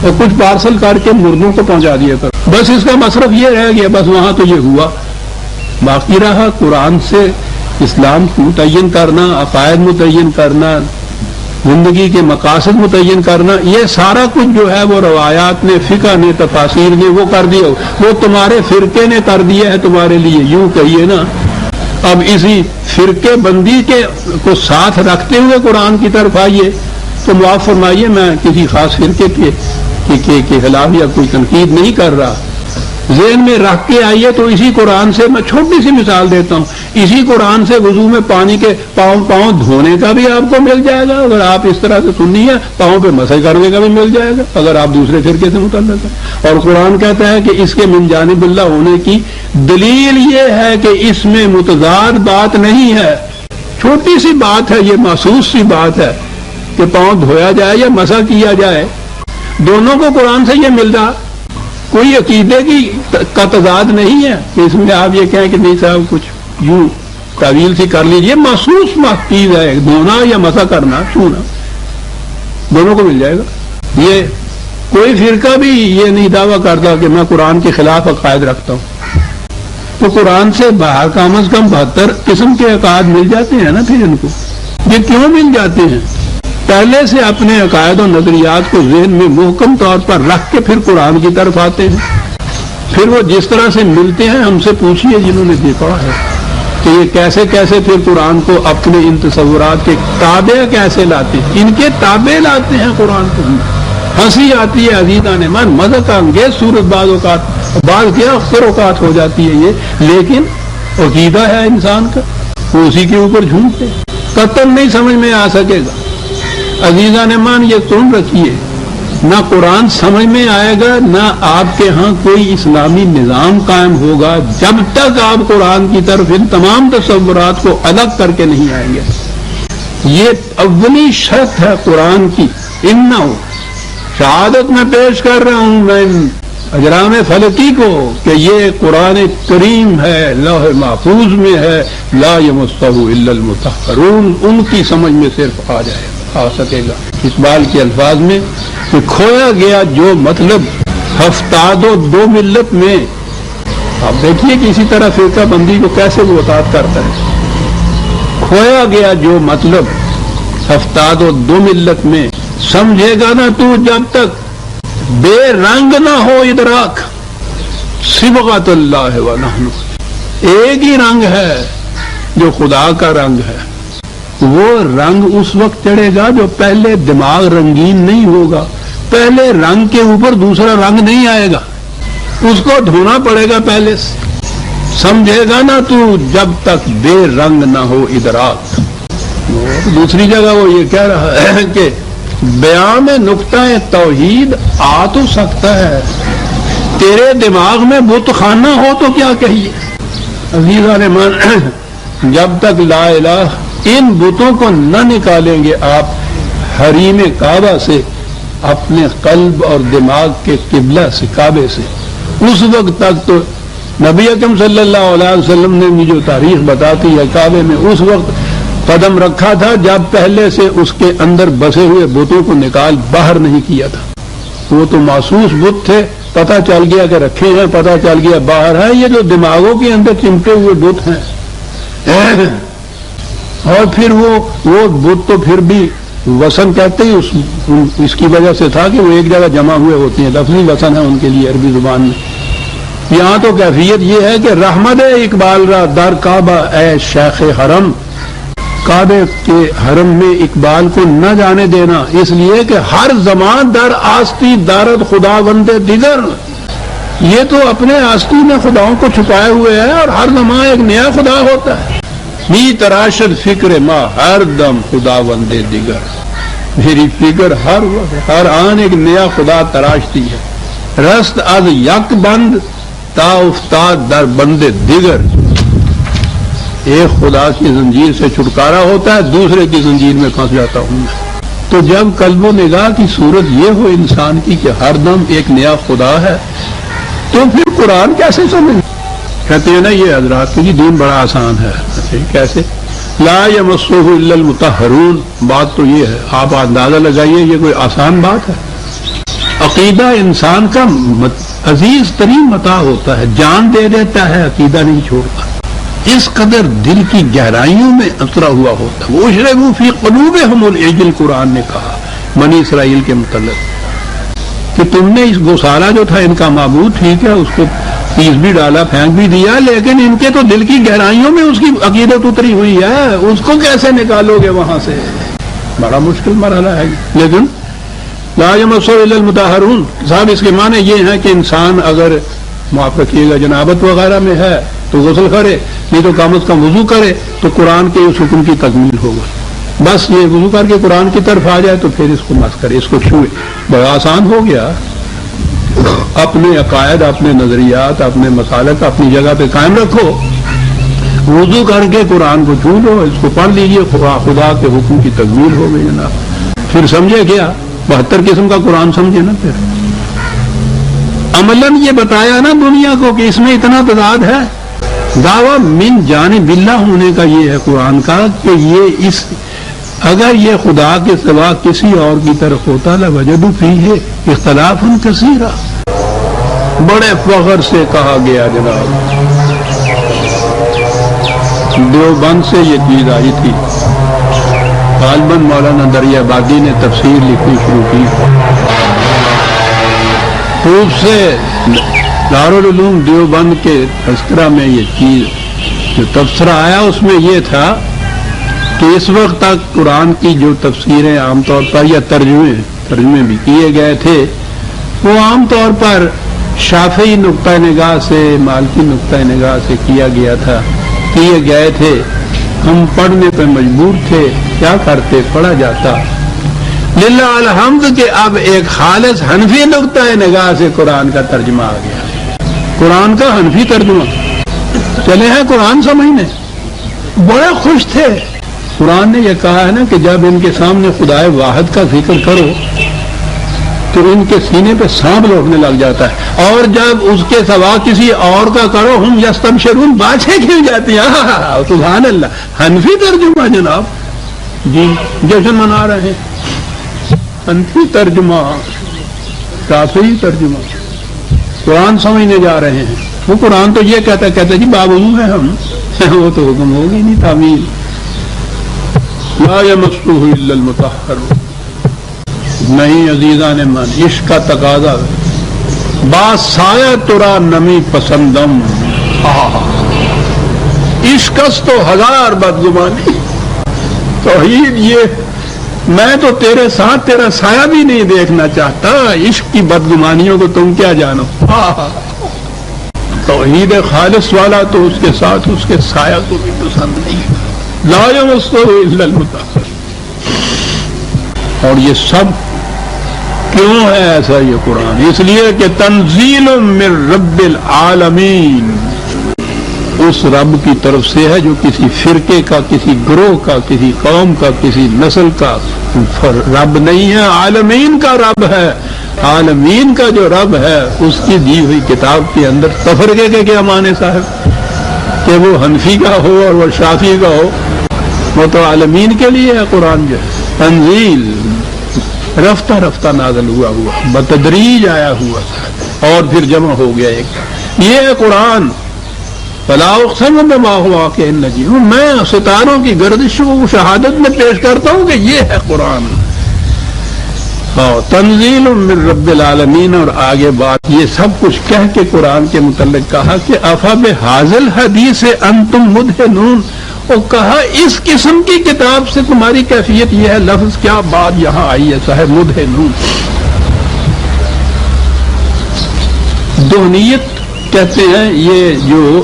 اور کچھ پارسل کر کے مردوں کو پہنچا دیا کرو، بس اس کا مصرف یہ رہ گیا. بس وہاں تو یہ ہوا. باقی رہا قرآن سے اسلام متعین کرنا، عقائد متعین کرنا، زندگی کے مقاصد متعین کرنا. یہ سارا کچھ جو ہے وہ روایات نے، فقہ نے، تفاسیر نے وہ کر دیا. وہ تمہارے فرقے نے کر دیا ہے تمہارے لیے. یوں کہیے نا، اب اسی فرقے بندی کے کو ساتھ رکھتے ہوئے قرآن کی طرف آئیے تو معاف فرمائیے میں کسی خاص فرقے کے خلاف یا کوئی تنقید نہیں کر رہا. ذہن میں رکھ کے آئیے تو اسی قرآن سے میں چھوٹی سی مثال دیتا ہوں. اسی قرآن سے وضو میں پانی کے پاؤں دھونے کا بھی آپ کو مل جائے گا اگر آپ اس طرح سے سننی ہے. پاؤں پہ مسح کرنے کا بھی مل جائے گا اگر آپ دوسرے فرقے سے متعلق ہیں. اور قرآن کہتا ہے کہ اس کے من جانب اللہ ہونے کی دلیل یہ ہے کہ اس میں متضاد بات نہیں ہے. چھوٹی سی بات ہے، یہ محسوس سی بات ہے کہ پاؤں دھویا جائے یا مسح کیا جائے. دونوں کو قرآن سے یہ مل رہا. کوئی عقیدے کا تضاد نہیں ہے کہ اس میں آپ یہ کہیں کہ نہیں صاحب کچھ یوں تعویل سی کر لیجیے. محسوس چیز ہے، دھونا یا مسح کرنا، چھونا، دونوں کو مل جائے گا. یہ کوئی فرقہ بھی یہ نہیں دعویٰ کرتا کہ میں قرآن کے خلاف عقائد رکھتا ہوں. تو قرآن سے باہر کم از کم 72 قسم کے عقائد مل جاتے ہیں نا. پھر ان کو یہ کیوں مل جاتے ہیں؟ پہلے سے اپنے عقائد و نظریات کو ذہن میں محکم طور پر رکھ کے پھر قرآن کی طرف آتے ہیں. پھر وہ جس طرح سے ملتے ہیں ہم سے پوچھیے جنہوں نے دیکھا ہے کہ یہ کیسے کیسے پھر قرآن کو اپنے ان تصورات کے تابع کیسے لاتے ہیں. ان کے تابع لاتے ہیں قرآن کو. ہنسی آتی ہے عزیزان من، مزہ کا انگیز صورت بعض کیا اکثر اوقات ہو جاتی ہے یہ، لیکن عقیدہ ہے انسان کا، وہ اسی کے اوپر جھومتے. قطعاً نہیں سمجھ میں آ سکے گا. عزیزان مان یہ سن رکھیے، نہ قرآن سمجھ میں آئے گا نہ آپ کے ہاں کوئی اسلامی نظام قائم ہوگا جب تک آپ قرآن کی طرف ان تمام تصورات کو الگ کر کے نہیں آئیں گے. یہ اولی شرط ہے قرآن کی. انہو شہادت میں پیش کر رہا ہوں میں اجرام فلکی کو کہ یہ قرآن کریم ہے، لوح محفوظ میں ہے، لا یمسہ الا المطہرون. ان کی سمجھ میں صرف آ سکے گا. اقبال کے الفاظ میں کہ کھویا گیا جو مطلب ہفتاد و دو ملت میں. آپ دیکھیے کہ اسی طرح فرقہ بندی کو کیسے وہ اطاعت کرتا ہے. کھویا گیا جو مطلب ہفتاد و دو ملت میں، سمجھے گا نا تو جب تک بے رنگ نہ ہو ادراک. صبغۃ اللہ و نحن، ایک ہی رنگ ہے جو خدا کا رنگ ہے. وہ رنگ اس وقت چڑھے گا جو پہلے دماغ رنگین نہیں ہوگا. پہلے رنگ کے اوپر دوسرا رنگ نہیں آئے گا، اس کو دھونا پڑے گا پہلے سے. سمجھے گا نا تو جب تک بے رنگ نہ ہو ادراک. دوسری جگہ وہ یہ کہہ رہا ہے کہ بیان میں نقطہ توحید آ تو سکتا ہے، تیرے دماغ میں بت خانہ ہو تو کیا کہیے. عزیزان من، جب تک لا الہ ان بتوں کو نہ نکالیں گے آپ حریم کعبہ سے، اپنے قلب اور دماغ کے قبلہ سے، کعبے سے، اس وقت تک تو نبی اکرم صلی اللہ علیہ وسلم نے جو تاریخ بتاتی ہے کعبے میں اس وقت قدم رکھا تھا جب پہلے سے اس کے اندر بسے ہوئے بتوں کو نکال باہر نہیں کیا تھا. وہ تو محسوس بت تھے، پتہ چل گیا کہ رکھے ہیں، پتہ چل گیا باہر ہے. یہ جو دماغوں کے اندر چمٹے ہوئے بت ہیں، اور پھر وہ بت تو پھر بھی وسن کہتے ہیں اس کی وجہ سے تھا کہ وہ ایک جگہ جمع ہوئے ہوتے ہیں. لفظی وسن ہے ان کے لیے عربی زبان میں. یہاں تو کیفیت یہ ہے کہ رحمت اقبال را در کعبہ اے شیخ حرم، کعبے کے حرم میں اقبال کو نہ جانے دینا، اس لیے کہ ہر زمان در آستی دارد خدا بندے دیگر، یہ تو اپنے آستی میں خداؤں کو چھپائے ہوئے ہے اور ہر زمان ایک نیا خدا ہوتا ہے۔ می تراشد فکر ما ہر دم خدا بندے دیگر، میری فکر ہر وقت ہر آن ایک نیا خدا تراشتی ہے۔ رست از یک بند تا افتاد در بند دیگر، ایک خدا کی زنجیر سے چھٹکارا ہوتا ہے، دوسرے کی زنجیر میں پھنس جاتا ہوں میں۔ تو جب قلب و نگاہ کی صورت یہ ہو انسان کی کہ ہر دم ایک نیا خدا ہے، تو پھر قرآن کیسے سمجھ؟ کہتے ہیں نا یہ حضرات کہ دین بڑا آسان ہے۔ کیسے؟ لا یمسہ الا المطہرون، بات تو یہ ہے، آپ اندازہ لگائیے یہ کوئی آسان بات ہے؟ عقیدہ انسان کا عزیز ترین متاع ہوتا ہے، جان دے دیتا ہے، عقیدہ نہیں چھوڑتا، اس قدر دل کی گہرائیوں میں اترا ہوا ہوتا ہے۔ وَأُشْرِبُوا فِي قُلُوبِهِمُ الْعِجْلَ، قرآن نے کہا بنی اسرائیل کے متعلق کہ تم نے اس گوسارا جو تھا ان کا معبود، ٹھیک ہے، اس کو پیس بھی ڈالا، پھینک بھی دیا، لیکن ان کے تو دل کی گہرائیوں میں اس کی عقیدت اتری ہوئی ہے، اس کو کیسے نکالو گے وہاں سے؟ بڑا مشکل مرحلہ ہے۔ لیکن لا یمسہ الا المطہرون صاحب، اس کے معنی یہ ہے کہ انسان اگر معاف رکھیے گا جنابت وغیرہ میں ہے تو غسل کرے، نہیں تو کم از کم وضو کرے، تو قرآن کے اس حکم کی تکمیل ہوگا۔ بس یہ وضو کر کے قرآن کی طرف آ جائے تو پھر اس کو مس کرے، اس کو چھوئے، بڑا آسان ہو گیا۔ اپنے عقائد، اپنے نظریات، اپنے مسالک اپنی جگہ پہ قائم رکھو، وضو کر کے قرآن کو چھو لو، اس کو پڑھ لیجئے، خدا کے حکم کی تکمیل ہو گئی جناب۔ پھر سمجھے کیا 72 قسم کا قرآن سمجھے نا۔ پھر عملاً یہ بتایا نا دنیا کو کہ اس میں اتنا تضاد ہے۔ دعویٰ من جانب اللہ ہونے کا یہ ہے قرآن کا کہ یہ اگر یہ خدا کے سوا کسی اور کی طرف ہوتا لوجدوا فیہ اختلافا کثیرا، بڑے فخر سے کہا گیا جناب۔ دیوبند سے یہ چیز آئی تھی، غالباً مولانا دریا بادی نے تفسیر لکھنی شروع کی، خوب سے دارالعلوم دیوبند کے تذکرہ میں یہ چیز جو تبصرہ آیا اس میں یہ تھا کہ اس وقت تک قرآن کی جو تفسیریں عام طور پر یا ترجمے بھی کیے گئے تھے وہ عام طور پر شافعی نقطہ نگاہ سے، مالکی نقطہ نگاہ سے کیے گئے تھے۔ ہم پڑھنے پہ مجبور تھے، کیا کرتے، پڑھا جاتا۔ للہ الحمد کہ اب ایک خالص حنفی نقطہ نگاہ سے قرآن کا ترجمہ آ گیا، قرآن کا حنفی ترجمہ۔ چلے ہیں قرآن سمجھنے، بڑے خوش تھے۔ قرآن نے یہ کہا ہے نا کہ جب ان کے سامنے خدائے واحد کا ذکر کرو تو ان کے سینے پہ سانپ لوٹنے لگ جاتا ہے، اور جب اس کے سوا کسی اور کا کرو ہم یستبشرون، باتیں کھل جاتی ہیں۔ سبحان اللہ، حنفی ترجمہ جناب، جی جشن منا رہے ہیں، حنفی ترجمہ، شافعی ترجمہ، قرآن سمجھنے جا رہے ہیں۔ وہ قرآن تو یہ کہتا جی باوضو ہے ہم، وہ تو حکم ہوگی نہیں، تعمیل۔ لا یمسہ الا المطہرون، نہیں عزیزان من، عشق کا تقاضا با سایہ ترا نمی پسندم، عشقس تو ہزار بدگمانی، توحید یہ میں تو تیرے ساتھ تیرا سایہ بھی نہیں دیکھنا چاہتا، عشق کی بدگمانیوں کو تم کیا جانو۔ توحید خالص والا تو اس کے ساتھ اس کے سایہ کو بھی پسند نہیں۔ لا یمسہ الا المطہرون۔ اور یہ سب کیوں ہے ایسا یہ قرآن؟ اس لیے کہ تنزیل من رب العالمین، اس رب کی طرف سے ہے جو کسی فرقے کا، کسی گروہ کا، کسی قوم کا، کسی نسل کا رب نہیں ہے، عالمین کا رب ہے۔ عالمین کا جو رب ہے اس کی دی ہوئی کتاب کے اندر تفرقے کے کیا معنی صاحب؟ کہ وہ حنفی کا ہو اور وہ شافعی کا ہو، وہ تو عالمین کے لیے ہے قرآن۔ جو تنزیل رفتہ رفتہ نازل ہوا بتدریج آیا ہوا اور پھر جمع ہو گیا ایک، یہ ہے قرآن۔ فلا اقسم بما هو واقع النجم، میں ستاروں کی گردش کو شہادت میں پیش کرتا ہوں کہ یہ ہے قرآن۔ تنزیل من رب العالمین، اور آگے بات یہ سب کچھ کہہ کے قرآن کے متعلق کہا کہ افا بہذا الحدیث انتم مدہنون، اور کہا اس قسم کی کتاب سے تمہاری کیفیت یہ ہے، لفظ کیا بات یہاں آئی ہے صاحب، مدہنون. دہنیت کہتے ہیں یہ جو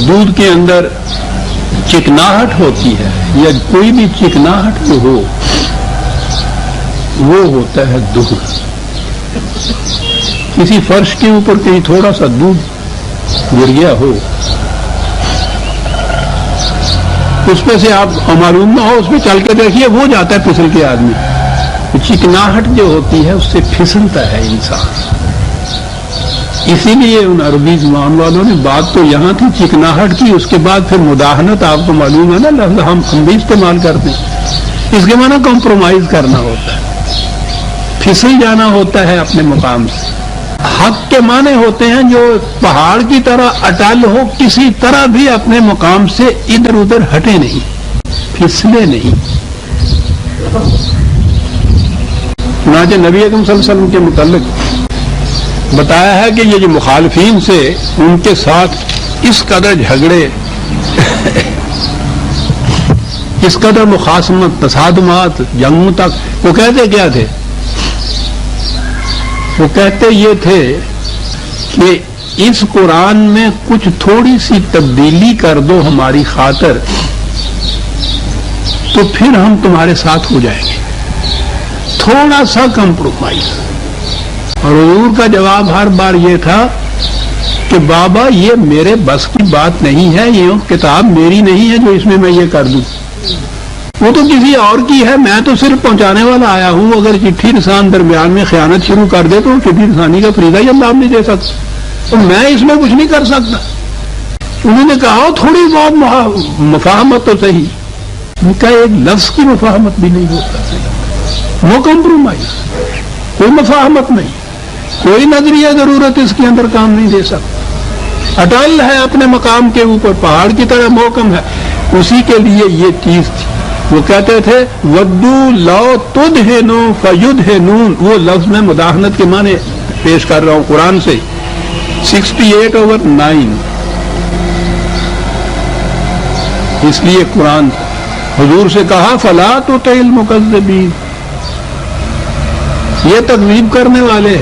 دودھ کے اندر چکناہٹ ہوتی ہے، یا کوئی بھی چکناہٹ جو ہو وہ ہوتا ہے دہن. کسی فرش کے اوپر کہیں تھوڑا سا دودھ گر گیا ہو، اس پہ سے آپ معلوم نہ ہو، اس پہ چل کے دیکھیے وہ جاتا ہے پھسل کے آدمی. چکناہٹ جو ہوتی ہے اس سے پھسلتا ہے انسان. اسی لیے ان عربی زبان والوں نے بات تو یہاں تھی چکناہٹ کی، اس کے بعد پھر مداہنت آپ کو معلوم ہے نا لفظ ہم بھی استعمال کرتے ہیں. اس کے معنی کمپرومائز کرنا ہوتا ہے، پھسل جانا ہوتا ہے اپنے مقام سے. حق کے معنی ہوتے ہیں جو پہاڑ کی طرح اٹل ہو، کسی طرح بھی اپنے مقام سے ادھر ادھر ہٹے نہیں، پھسلے نہیں. چنانچہ نبی اکرم صلی اللہ علیہ وسلم کے متعلق بتایا ہے کہ یہ جو مخالفین سے ان کے ساتھ اس قدر جھگڑے اس قدر مخاصمت، تصادمات، جنگوں تک، وہ کہتے کیا تھے؟ وہ کہتے یہ تھے کہ اس قرآن میں کچھ تھوڑی سی تبدیلی کر دو ہماری خاطر تو پھر ہم تمہارے ساتھ ہو جائیں گے، تھوڑا سا کمپرومائز. اور حضور کا جواب ہر بار یہ تھا کہ بابا یہ میرے بس کی بات نہیں ہے، یہ کتاب میری نہیں ہے جو اس میں یہ کر دوں، وہ تو کسی اور کی ہے، میں تو صرف پہنچانے والا آیا ہوں. اگر چٹھی رسان درمیان میں خیانت شروع کر دے تو چٹھی رسانی کا فریضہ ہی اللہ نہیں دے سکتا، تو میں اس میں کچھ نہیں کر سکتا. انہوں نے کہا تھوڑی بہت مفاہمت تو صحیح، ان کا ایک لفظ کی مفاہمت بھی نہیں ہوتا صحیح، نو کمپرومائز، کوئی مفاہمت نہیں، کوئی نظریہ ضرورت اس کے اندر کام نہیں دے سکتا. اٹل ہے اپنے مقام کے اوپر، پہاڑ کی طرح محکم ہے. اسی کے لیے یہ چیز تھی. وہ کہتے تھے ودو لو تدہنو فیدہنون، وہ لفظ میں مداہنت کے معنی پیش کر رہا ہوں قرآن سے 68/9. اس لیے قرآن حضور سے کہا فلا تطع المکذبین، یہ تکذیب کرنے والے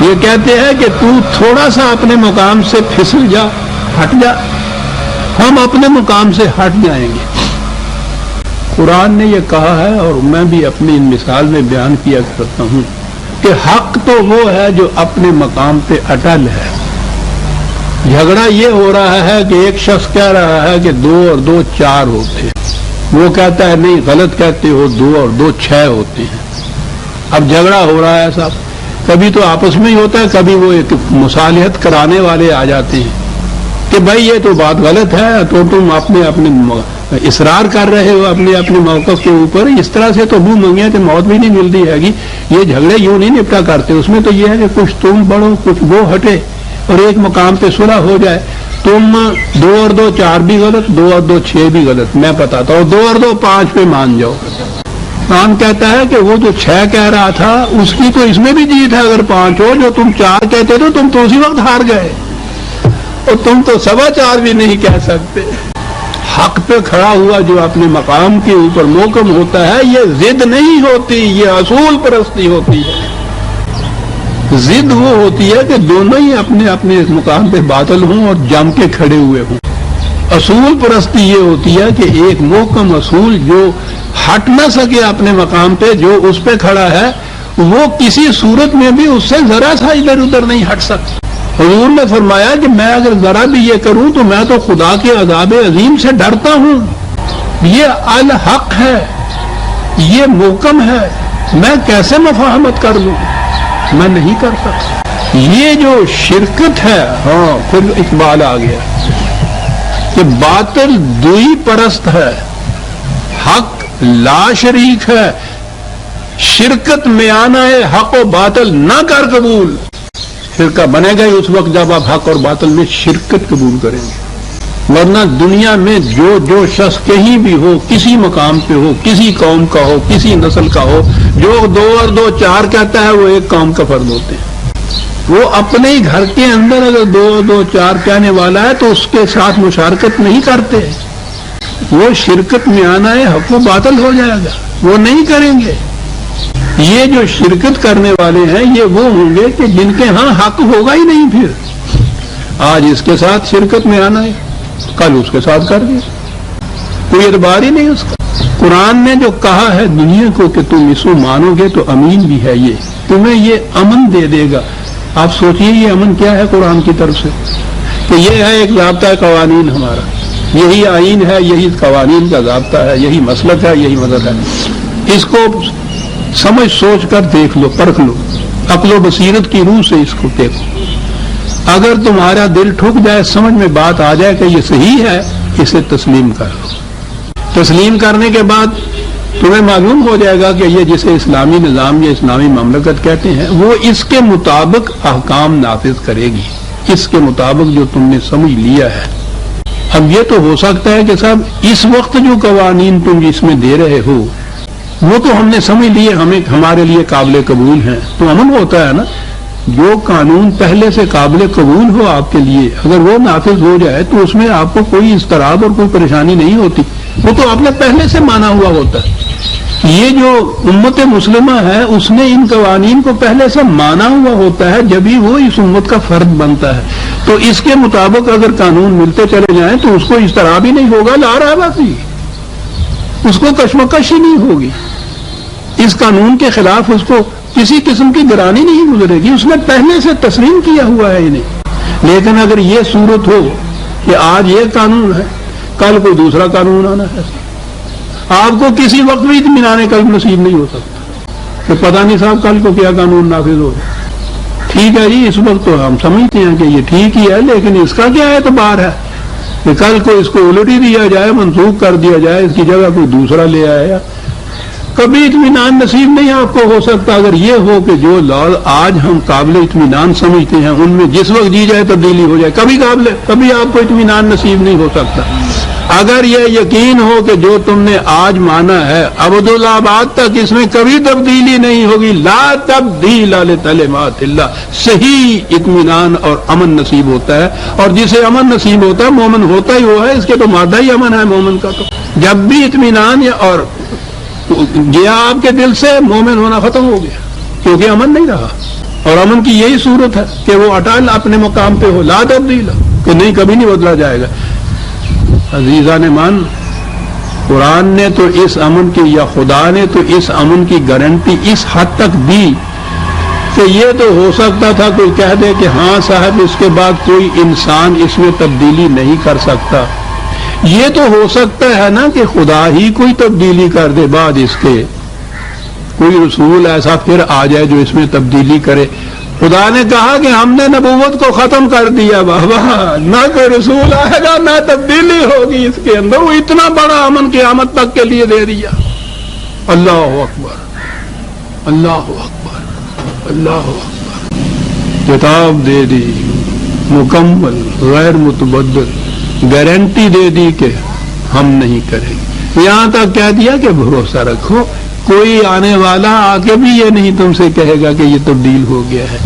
یہ کہتے ہیں کہ تو تھوڑا سا اپنے مقام سے پھسل جا، ہٹ جا، ہم اپنے مقام سے ہٹ جائیں گے. قرآن نے یہ کہا ہے اور میں بھی اپنی ان مثال میں بیان کیا کرتا ہوں کہ حق تو وہ ہے جو اپنے مقام پہ اٹل ہے. جھگڑا یہ ہو رہا ہے کہ ایک شخص کہہ رہا ہے کہ 2 اور 2 4 ہوتے ہیں، وہ کہتا ہے نہیں غلط کہتے ہو، 2 اور 2 6 ہوتے ہیں. اب جھگڑا ہو رہا ہے صاحب، کبھی تو آپس میں ہی ہوتا ہے، کبھی وہ ایک مصالحت کرانے والے آ جاتے ہیں کہ بھائی یہ تو بات غلط ہے، تو تم اپنے اصرار کر رہے ہو اپنے موقف کے اوپر. اس طرح سے تو منہ منگیا کہ موت بھی نہیں ملتی ہے گی. یہ جھگڑے یوں نہیں نپٹا کرتے، اس میں تو یہ ہے کہ کچھ تم بڑھو کچھ وہ ہٹے اور ایک مقام پہ صلح ہو جائے. تم 2 اور 2 4 بھی غلط، 2 اور 2 6 بھی غلط، میں بتاتا ہوں 2 اور 2 5 پہ مان جاؤ. قرآن کہتا ہے کہ وہ جو 6 کہہ رہا تھا اس کی تو اس میں بھی جیت ہے اگر 5 ہو. جو تم 4 کہتے تو تم تو اسی وقت ہار گئے، اور تم تو 4.25 بھی نہیں کہہ سکتے. حق پہ کھڑا ہوا جو اپنے مقام کے اوپر محکم ہوتا ہے، یہ ضد نہیں ہوتی، یہ اصول پرستی ہوتی ہے. ضد وہ ہوتی ہے کہ دونوں ہی اپنے اپنے مقام پہ باطل ہوں اور جم کے کھڑے ہوئے ہوں. اصول پرستی یہ ہوتی ہے کہ ایک محکم اصول جو ہٹ نہ سکے اپنے مقام پہ، جو اس پہ کھڑا ہے وہ کسی صورت میں بھی اس سے ذرا سا ادھر ادھر نہیں ہٹ سکتا. حضور نے فرمایا کہ میں اگر ذرا بھی یہ کروں تو میں تو خدا کے عذاب عظیم سے ڈرتا ہوں. یہ الحق ہے، یہ محکم ہے، میں کیسے مفاہمت کر لوں؟ میں نہیں کر سکتا. یہ جو شرکت ہے، ہاں پھر اقبال آ گیا کہ باطل دوئی پرست ہے، حق لا شریک ہے. شرکت میں آنا ہے، حق و باطل نہ کر قبول. فرقہ بنے گا ہی اس وقت جب آپ حق اور باطل میں شرکت قبول کریں گے. ورنہ دنیا میں جو شخص کہیں بھی ہو، کسی مقام پہ ہو، کسی قوم کا ہو، کسی نسل کا ہو، جو 2 اور 2 4 کہتا ہے وہ ایک قوم کا فرد ہوتے ہیں. وہ اپنے ہی گھر کے اندر اگر دو چار پیانے والا ہے تو اس کے ساتھ مشارکت نہیں کرتے، وہ شرکت میں آنا ہے، حق و باطل ہو جائے گا، وہ نہیں کریں گے۔ یہ جو شرکت کرنے والے ہیں یہ وہ ہوں گے کہ جن کے ہاں حق ہوگا ہی نہیں، پھر آج اس کے ساتھ شرکت میں آنا ہے، کل اس کے ساتھ کر دیا، کوئی اعتبار ہی نہیں اس کا۔ قرآن نے جو کہا ہے دنیا کو کہ تم اسو مانو گے تو امین بھی ہے، یہ تمہیں یہ امن دے دے گا۔ آپ سوچئے یہ امن کیا ہے قرآن کی طرف سے، کہ یہ ہے ایک ضابطہ قوانین ہمارا، یہی آئین ہے، یہی قوانین کا ضابطہ ہے، یہی مسلک ہے، یہی مذہب ہے۔ اس کو سمجھ سوچ کر دیکھ لو، پرکھ لو، عقل و بصیرت کی روح سے اس کو دیکھو۔ اگر تمہارا دل ٹھک جائے، سمجھ میں بات آ جائے کہ یہ صحیح ہے، اسے تسلیم کر لو۔ تسلیم کرنے کے بعد تمہیں معلوم ہو جائے گا کہ یہ جسے اسلامی نظام یا اسلامی مملکت کہتے ہیں وہ اس کے مطابق احکام نافذ کرے گی، اس کے مطابق جو تم نے سمجھ لیا ہے۔ اب یہ تو ہو سکتا ہے کہ صاحب اس وقت جو قوانین تم اس میں دے رہے ہو وہ تو ہم نے سمجھ لیے، ہمارے لیے قابل قبول ہیں، تو امن ہوتا ہے نا۔ جو قانون پہلے سے قابل قبول ہو آپ کے لیے، اگر وہ نافذ ہو جائے تو اس میں آپ کو کوئی اضطراب اور کوئی پریشانی نہیں ہوتی، وہ تو آپ نے پہلے سے مانا ہوا ہوتا ہے۔ یہ جو امت مسلمہ ہے اس نے ان قوانین کو پہلے سے مانا ہوا ہوتا ہے، جبھی وہ اس امت کا فرد بنتا ہے، تو اس کے مطابق اگر قانون ملتے چلے جائیں تو اس کو اضطراب ہی نہیں ہوگا، لا رہا باقی اس کو کشمکش ہی نہیں ہوگی، اس قانون کے خلاف اس کو کسی قسم کی گرانی نہیں گزرے گی، اس نے پہلے سے تسلیم کیا ہوا ہے انہیں۔ لیکن اگر یہ صورت ہو کہ آج یہ قانون ہے، کل کوئی دوسرا قانون آنا ہے، آپ کو کسی وقت بھی اطمینان قلب نصیب نہیں ہو سکتا کہ پتہ نہیں صاحب کل کو کیا قانون نافذ ہو۔ ٹھیک ہے جی، اس وقت تو ہم سمجھتے ہیں کہ یہ ٹھیک ہی ہے، لیکن اس کا کیا اعتبار ہے کہ کل کو اس کو الٹ ہی دیا جائے، منسوخ کر دیا جائے، اس کی جگہ کوئی دوسرا لے آیا۔ کبھی اطمینان نصیب نہیں آپ کو ہو سکتا اگر یہ ہو کہ جو لاز آج ہم قابل اطمینان سمجھتے ہیں ان میں جس وقت جی جائے تبدیلی ہو جائے، کبھی آپ کو اطمینان نصیب نہیں ہو سکتا۔ اگر یہ یقین ہو کہ جو تم نے آج مانا ہے ابدالآباد تک اس میں کبھی تبدیلی نہیں ہوگی، لا تبدیل لکلمات اللہ، صحیح اطمینان اور امن نصیب ہوتا ہے، اور جسے امن نصیب ہوتا ہے مومن ہوتا ہی وہ ہے، اس کے تو مادہ ہی امن ہے مومن کا۔ تو جب بھی اطمینان اور گیا آپ کے دل سے، مومن ہونا ختم ہو گیا، کیونکہ امن نہیں رہا، اور امن کی یہی صورت ہے کہ وہ اٹل اپنے مقام پہ ہو، لا تبدیل، کہ نہیں کبھی نہیں بدلا جائے گا۔ عزیزان مان، قرآن نے تو اس امن کی، یا خدا نے تو اس امن کی گارنٹی اس حد تک دی کہ یہ تو ہو سکتا تھا کوئی کہہ دے کہ ہاں صاحب اس کے بعد کوئی انسان اس میں تبدیلی نہیں کر سکتا۔ یہ تو ہو سکتا ہے نا کہ خدا ہی کوئی تبدیلی کر دے، بعد اس کے کوئی رسول ایسا پھر آ جائے جو اس میں تبدیلی کرے۔ خدا نے کہا کہ ہم نے نبوت کو ختم کر دیا، بابا نہ کوئی رسول آئے گا نہ تبدیلی ہوگی اس کے اندر، وہ اتنا بڑا امن قیامت تک کے لیے دے دیا۔ اللہ اکبر، اللہ اکبر، اللہ اکبر۔ کتاب دے دی مکمل، غیر متبدل، گارنٹی دے دی کہ ہم نہیں کریں گے، یہاں تک کہہ دیا کہ بھروسہ رکھو، کوئی آنے والا آ کے بھی یہ نہیں تم سے کہے گا کہ یہ تبدیل ہو گیا ہے۔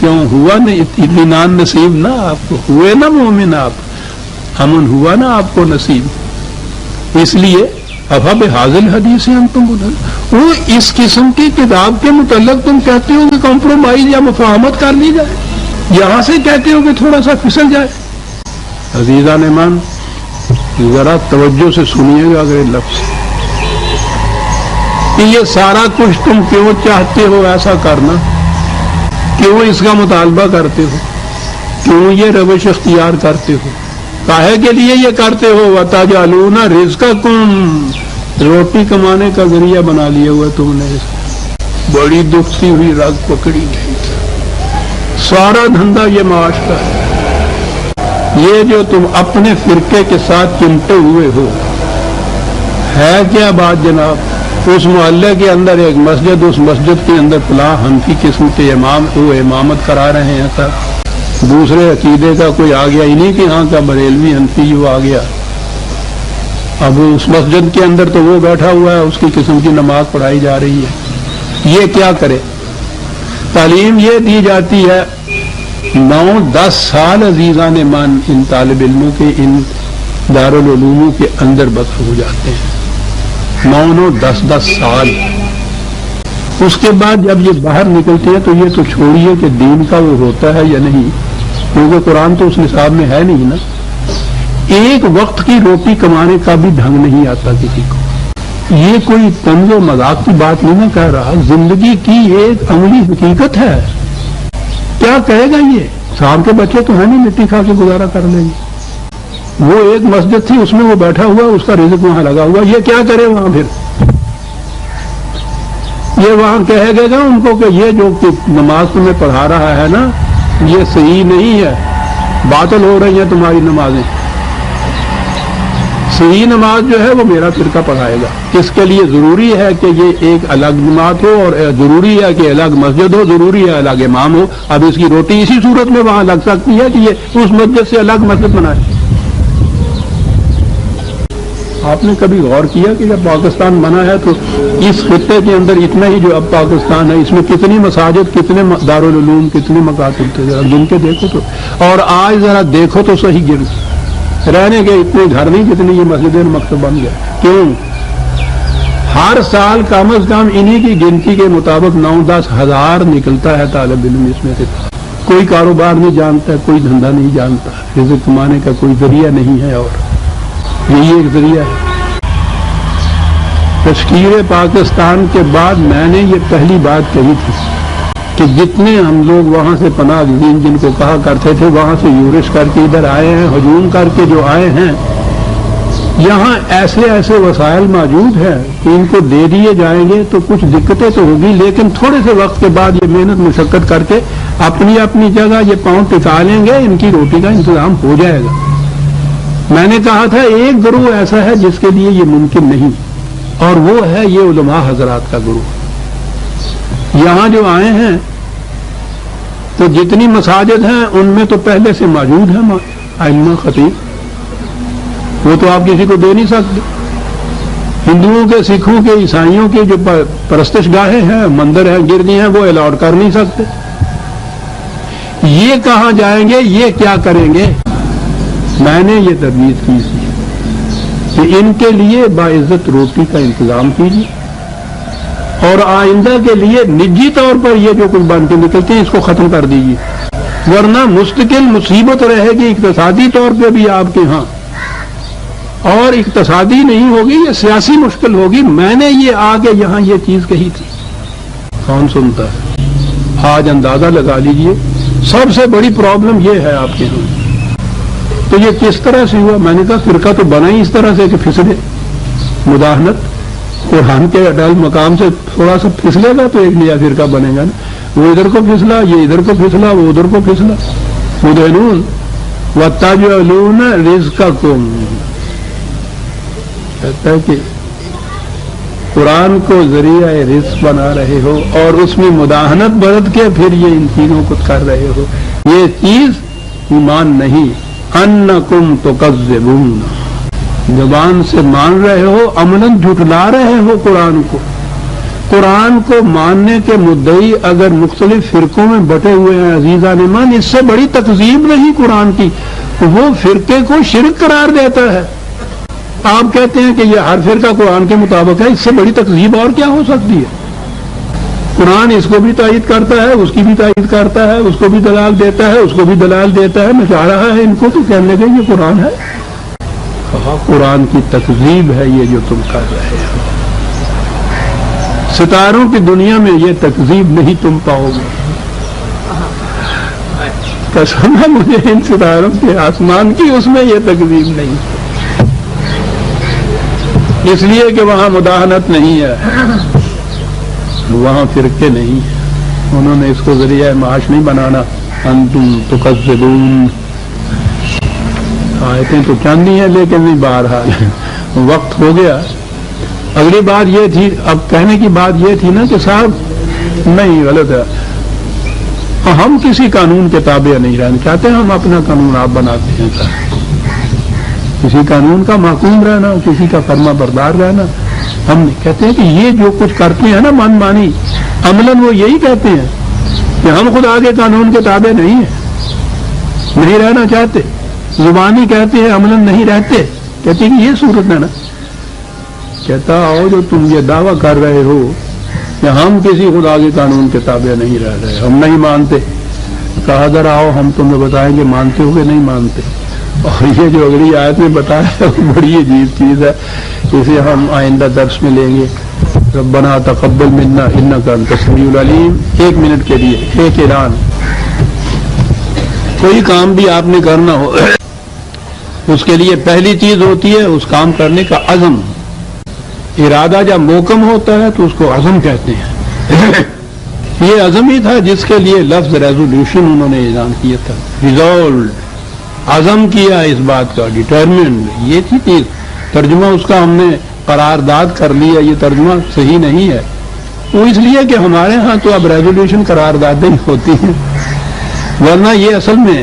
کیوں ہوا نہیں اطمینان نصیب نا آپ کو، ہوئے نا مومن آپ، امن ہوا نا آپ کو نصیب۔ اس لیے اب حاضل حدیث ہم تم وہ اس قسم کی کتاب کے متعلق تم کہتے ہو کہ کمپرومائز یا مفاہمت کر لی جائے، یہاں سے کہتے ہو کہ تھوڑا سا پھسل جائے۔ عزیزان ایمان، ذرا توجہ سے سنیے گا اگر لفظ کہ یہ سارا کچھ تم کیوں چاہتے ہو ایسا کرنا، کیوں اس کا مطالبہ کرتے ہو، کیوں یہ روش اختیار کرتے ہو، کاہے کے لیے یہ کرتے ہو؟ وَتَجْعَلُونَ رِزْقَكُمْ، روٹی کمانے کا ذریعہ بنا لیا ہوا تم نے، بڑی دکھتی ہوئی رگ پکڑی گئی، سارا دھندا یہ معاش کا ہے۔ یہ جو تم اپنے فرقے کے ساتھ چمٹے ہوئے ہو، ہے کیا بات جناب؟ اس محلے کے اندر ایک مسجد، اس مسجد کے اندر فلاں حنفی قسم کے امام وہ امامت کرا رہے ہیں سر، دوسرے عقیدے کا کوئی آ گیا، انہیں کے ہاں کا بریلوی حنفی وہ آ گیا، اب اس مسجد کے اندر تو وہ بیٹھا ہوا ہے، اس کی قسم کی نماز پڑھائی جا رہی ہے۔ یہ کیا کرے؟ تعلیم یہ دی جاتی ہے 9-10 سال عزیزان مان ان طالب علموں کے ان دارالعلوموں کے اندر بقا ہو جاتے ہیں، 9-10 سال۔ اس کے بعد جب یہ باہر نکلتے ہیں تو یہ تو چھوڑیے کہ دین کا وہ ہوتا ہے یا نہیں، کیونکہ قرآن تو اس نصاب میں ہے نہیں نا۔ ایک وقت کی روٹی کمانے کا بھی ڈھنگ نہیں آتا کسی کو۔ یہ کوئی طنز و مذاق کی بات نہیں میں کہہ رہا، زندگی کی ایک عملی حقیقت ہے۔ کیا کہے گا یہ؟ صاحب کے بچے تو ہیں نہیں، مٹی کھا کے گزارا کر لیں گے۔ وہ ایک مسجد تھی، اس میں وہ بیٹھا ہوا، اس کا رزق وہاں لگا ہوا، یہ کیا کرے وہاں؟ پھر یہ وہاں کہے گا ان کو کہ یہ جو نماز تمہیں پڑھا رہا ہے نا، یہ صحیح نہیں ہے، باطل ہو رہی ہیں تمہاری نمازیں، صحیح نماز جو ہے وہ میرا فرقہ پڑھائے گا۔ اس کے لیے ضروری ہے کہ یہ ایک الگ جماعت ہو، اور ضروری ہے کہ الگ مسجد ہو، ضروری ہے الگ امام ہو۔ اب اس کی روٹی اسی صورت میں وہاں لگ سکتی ہے کہ یہ اس مسجد سے الگ مسجد بنائے۔ آپ نے کبھی غور کیا کہ جب پاکستان بنا ہے تو اس خطے کے اندر اتنا ہی جو اب پاکستان ہے، اس میں کتنی مساجد، کتنے دارالعلوم، کتنے مکاتب تھے، ذرا گن کے دیکھو تو، اور آج ذرا دیکھو تو صحیح گر رہنے کے اتنے گھر نہیں جتنے یہ مسجدیں مکتب بن گئے۔ کیوں؟ ہر سال کم از کم انہی کی گنتی کے مطابق 9-10 ہزار نکلتا ہے طالب علم اس میں سے۔ کوئی کاروبار نہیں جانتا، کوئی دھندا نہیں جانتا، رزق کمانے کا کوئی ذریعہ نہیں ہے، اور یہی ایک ذریعہ ہے۔ تشکیل پاکستان کے بعد میں نے یہ پہلی بات کہی تھی کہ جتنے ہم لوگ وہاں سے پناہ گزین جن کو کہا کرتے تھے، وہاں سے یورش کر کے ادھر آئے ہیں، ہجوم کر کے جو آئے ہیں، یہاں ایسے ایسے وسائل موجود ہیں کہ ان کو دے دیے جائیں گے تو کچھ دقتیں تو ہوگی، لیکن تھوڑے سے وقت کے بعد یہ محنت مشقت کر کے اپنی اپنی جگہ یہ پاؤں ٹکا لیں گے، ان کی روٹی کا انتظام ہو جائے گا۔ میں نے کہا تھا ایک گروہ ایسا ہے جس کے لیے یہ ممکن نہیں، اور وہ ہے یہ علماء حضرات کا گروہ۔ یہاں جو آئے ہیں تو جتنی مساجد ہیں ان میں تو پہلے سے موجود ہیں ائمہ خطیب، وہ تو آپ کسی کو دے نہیں سکتے۔ ہندوؤں کے، سکھوں کے، عیسائیوں کے جو پرستش گاہیں ہیں، مندر ہیں، گرجے ہیں، وہ الاٹ کر نہیں سکتے۔ یہ کہاں جائیں گے، یہ کیا کریں گے؟ میں نے یہ تجویز کی تھی کہ ان کے لیے باعزت روٹی کا انتظام کیجیے، اور آئندہ کے لیے نجی طور پر یہ جو کچھ بن کے نکلتے ہیں اس کو ختم کر دیجیے، ورنہ مستقل مصیبت رہے گی اقتصادی طور پہ بھی آپ کے ہاں، اور اقتصادی نہیں ہوگی، یہ سیاسی مشکل ہوگی۔ میں نے یہ آگے یہاں یہ چیز کہی تھی، کون سنتا ہے؟ آج اندازہ لگا لیجئے، سب سے بڑی پرابلم یہ ہے آپ کے ہاں۔ تو یہ کس طرح سے ہوا؟ میں نے کہا فرقہ تو بنا ہی اس طرح سے کہ پھسلے، مداہنت، قرآن کے اڈال مقام سے تھوڑا سا پھسلے گا تو ایک نیا فرقہ بنے گا نا۔ وہ ادھر کو پھسلا، یہ ادھر کو پھسلا، وہ ادھر کو پھسلا۔ مدہنون وتجعلون رزقکم، کہتا ہے کہ قرآن کو ذریعہ رزق بنا رہے ہو اور اس میں مداہنت برت کے پھر یہ ان چیزوں کو کر رہے ہو، یہ چیز ایمان نہیں۔ انکم تکذبون، زبان سے مان رہے ہو، عملاً جھٹلا رہے ہو قرآن کو۔ قرآن کو ماننے کے مدعی اگر مختلف فرقوں میں بٹے ہوئے ہیں عزیزان ایمان، اس سے بڑی تکذیب نہیں قرآن کی، وہ فرقے کو شرک قرار دیتا ہے۔ آپ کہتے ہیں کہ یہ ہر فرقہ قرآن کے مطابق ہے، اس سے بڑی تکذیب اور کیا ہو سکتی ہے؟ قرآن اس کو بھی تائید کرتا ہے، اس کی بھی تائید کرتا ہے، اس کو بھی دلال دیتا ہے، اس کو بھی دلال دیتا ہے، میں چاہ رہا ہے ان کو تو کہنے لگے یہ قرآن ہے۔ قرآن کی تکذیب ہے یہ جو تم کر رہے ہو۔ ستاروں کی دنیا میں یہ تکذیب نہیں تم پاؤ گے، قسم ہے مجھے ان ستاروں کے آسمان کی، اس میں یہ تکذیب نہیں، اس لیے کہ وہاں مداہنت نہیں ہے، وہاں فرقے نہیں ہیں، انہوں نے اس کو ذریعہ معاش نہیں بنانا۔ انتم تکذبون، آیتیں تو چاندی ہیں لیکن نہیں، بہرحال وقت ہو گیا۔ اگلی بات یہ تھی، اب کہنے کی بات یہ تھی نا کہ صاحب نہیں، غلط ہے، ہم کسی قانون کے تابع نہیں رہنا چاہتے، ہم اپنا قانون آپ بناتے ہیں، کسی قانون کا محکوم رہنا، کسی کا فرما بردار رہنا ہم نہیں۔ کہتے ہیں کہ یہ جو کچھ کرتے ہیں نا من مانی، عملاً وہ یہی کہتے ہیں کہ ہم خدا کے قانون کے تابع نہیں ہیں، نہیں رہنا چاہتے، زبانی کہتے ہیں عملاً نہیں رہتے، کہتے ہیں کہ یہ صورت ہے نا. کہتا آؤ جو تم یہ دعویٰ کر رہے ہو کہ ہم کسی خدا کے قانون کے تابع نہیں رہ رہے، ہم نہیں مانتے، کہا ذرا آؤ ہم تمہیں بتائیں کہ مانتے ہو کہ نہیں مانتے. اور یہ جو اگلی آیت میں بتایا ہے وہ بڑی عجیب چیز ہے، اسے ہم آئندہ درس میں لیں گے. ربنا تقبل منا انک انت السمیع العلیم. 1 منٹ کے لیے ایک اعلان. کوئی کام بھی آپ نے کرنا ہو اس کے لیے پہلی چیز ہوتی ہے اس کام کرنے کا عزم. ارادہ جب محکم ہوتا ہے تو اس کو عزم کہتے ہیں. یہ عزم ہی تھا جس کے لیے لفظ ریزولوشن انہوں نے اعلان کیا تھا. ریزولوڈ، عزم کیا اس بات کا، ڈٹرمنڈ، یہ تھی چیز. ترجمہ اس کا ہم نے قرارداد کر لیا، یہ ترجمہ صحیح نہیں ہے. وہ اس لیے کہ ہمارے ہاں تو اب ریزولوشن قراردادیں ہوتی ہیں، ورنہ یہ اصل میں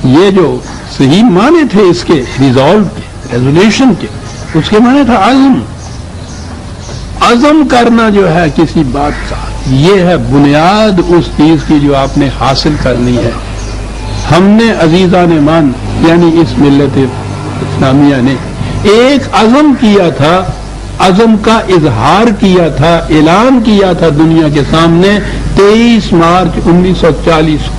یہ جو صحیح معنی تھے اس کے ریزالو کے، ریزولوشن کے، اس کے معنی تھا عزم. عزم کرنا جو ہے کسی بات کا، یہ ہے بنیاد اس چیز کی جو آپ نے حاصل کرنی ہے. ہم نے عزیزان مان یعنی اس ملت اسلامیہ نے ایک عزم کیا تھا، عزم کا اظہار کیا تھا، اعلان کیا تھا دنیا کے سامنے 23 مارچ 1940.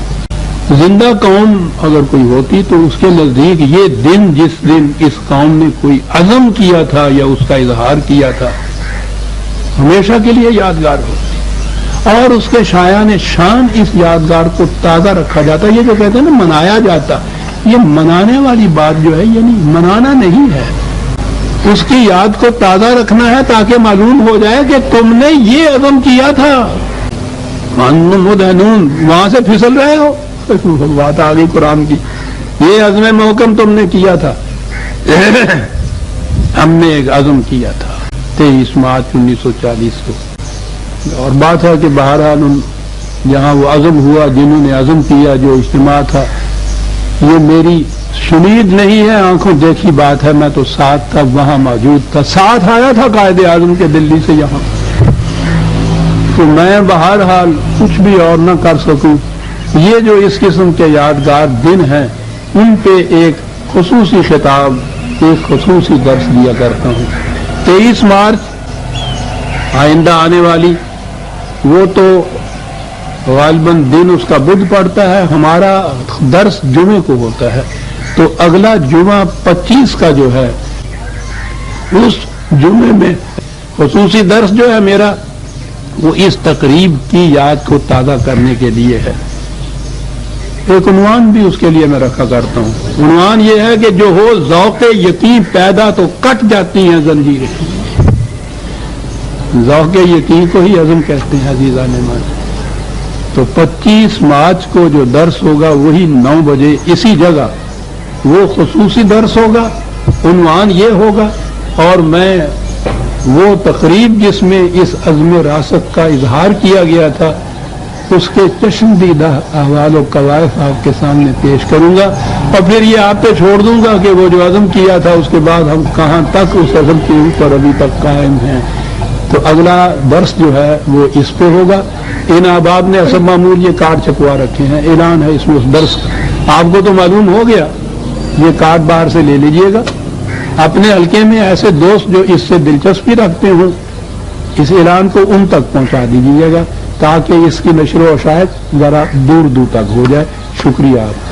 زندہ قوم اگر کوئی ہوتی تو اس کے نزدیک یہ دن، جس دن اس قوم نے کوئی عزم کیا تھا یا اس کا اظہار کیا تھا، ہمیشہ کے لیے یادگار ہوتی اور اس کے شایان شان اس یادگار کو تازہ رکھا جاتا. یہ جو کہتے ہیں نا منایا جاتا، یہ منانے والی بات جو ہے یعنی منانا نہیں ہے، اس کی یاد کو تازہ رکھنا ہے تاکہ معلوم ہو جائے کہ تم نے یہ عزم کیا تھا. مدہنون، وہاں سے پھسل رہے ہو، بات آ گئی قرآن کی. یہ عزم محکم تم نے کیا تھا. ہم نے ایک عزم کیا تھا 23 مارچ 1940 کو. اور بات ہے کہ بہرحال جہاں وہ عزم ہوا، جنہوں نے عزم کیا، جو اجتماع تھا، یہ میری شنید نہیں ہے، آنکھوں دیکھی بات ہے. میں تو ساتھ تھا، وہاں موجود تھا، ساتھ آیا تھا قائد اعظم کے دلی سے یہاں. تو میں بہرحال کچھ بھی اور نہ کر سکوں. یہ جو اس قسم کے یادگار دن ہیں ان پہ ایک خصوصی خطاب، ایک خصوصی درس دیا کرتا ہوں. 23 مارچ آئندہ آنے والی وہ تو غالباً دن اس کا بدھ پڑتا ہے، ہمارا درس جمعے کو ہوتا ہے. تو اگلا جمعہ 25 کا جو ہے اس جمعے میں خصوصی درس جو ہے میرا وہ اس تقریب کی یاد کو تازہ کرنے کے لیے ہے. ایک عنوان بھی اس کے لیے میں رکھا کرتا ہوں. عنوان یہ ہے کہ جو ہو ذوق یقین پیدا تو کٹ جاتی ہیں زنجیریں. ذوق یقین کو ہی عزم کہتے ہیں عزیزان مان. تو 25 مارچ کو جو درس ہوگا وہی 9 بجے اسی جگہ وہ خصوصی درس ہوگا. عنوان یہ ہوگا اور میں وہ تقریب جس میں اس عزم راست کا اظہار کیا گیا تھا اس کے چشمدیدہ احوال و قوائف آپ کے سامنے پیش کروں گا اور پھر یہ آپ پہ چھوڑ دوں گا کہ وہ جو عزم کیا تھا اس کے بعد ہم کہاں تک اس عزم کے اوپر ابھی تک قائم ہیں. تو اگلا درس جو ہے وہ اس پہ ہوگا. ان احباب نے اصل معمول یہ کارڈ چھپوا رکھے ہیں، اعلان ہے اس میں اس درس کا. آپ کو تو معلوم ہو گیا، یہ کارڈ باہر سے لے لیجئے گا. اپنے حلقے میں ایسے دوست جو اس سے دلچسپی رکھتے ہوں اس اعلان کو ان تک پہنچا دیجیے گا تاکہ اس کی نشر و اشاعت ذرا دور دور تک ہو جائے. شکریہ آپ.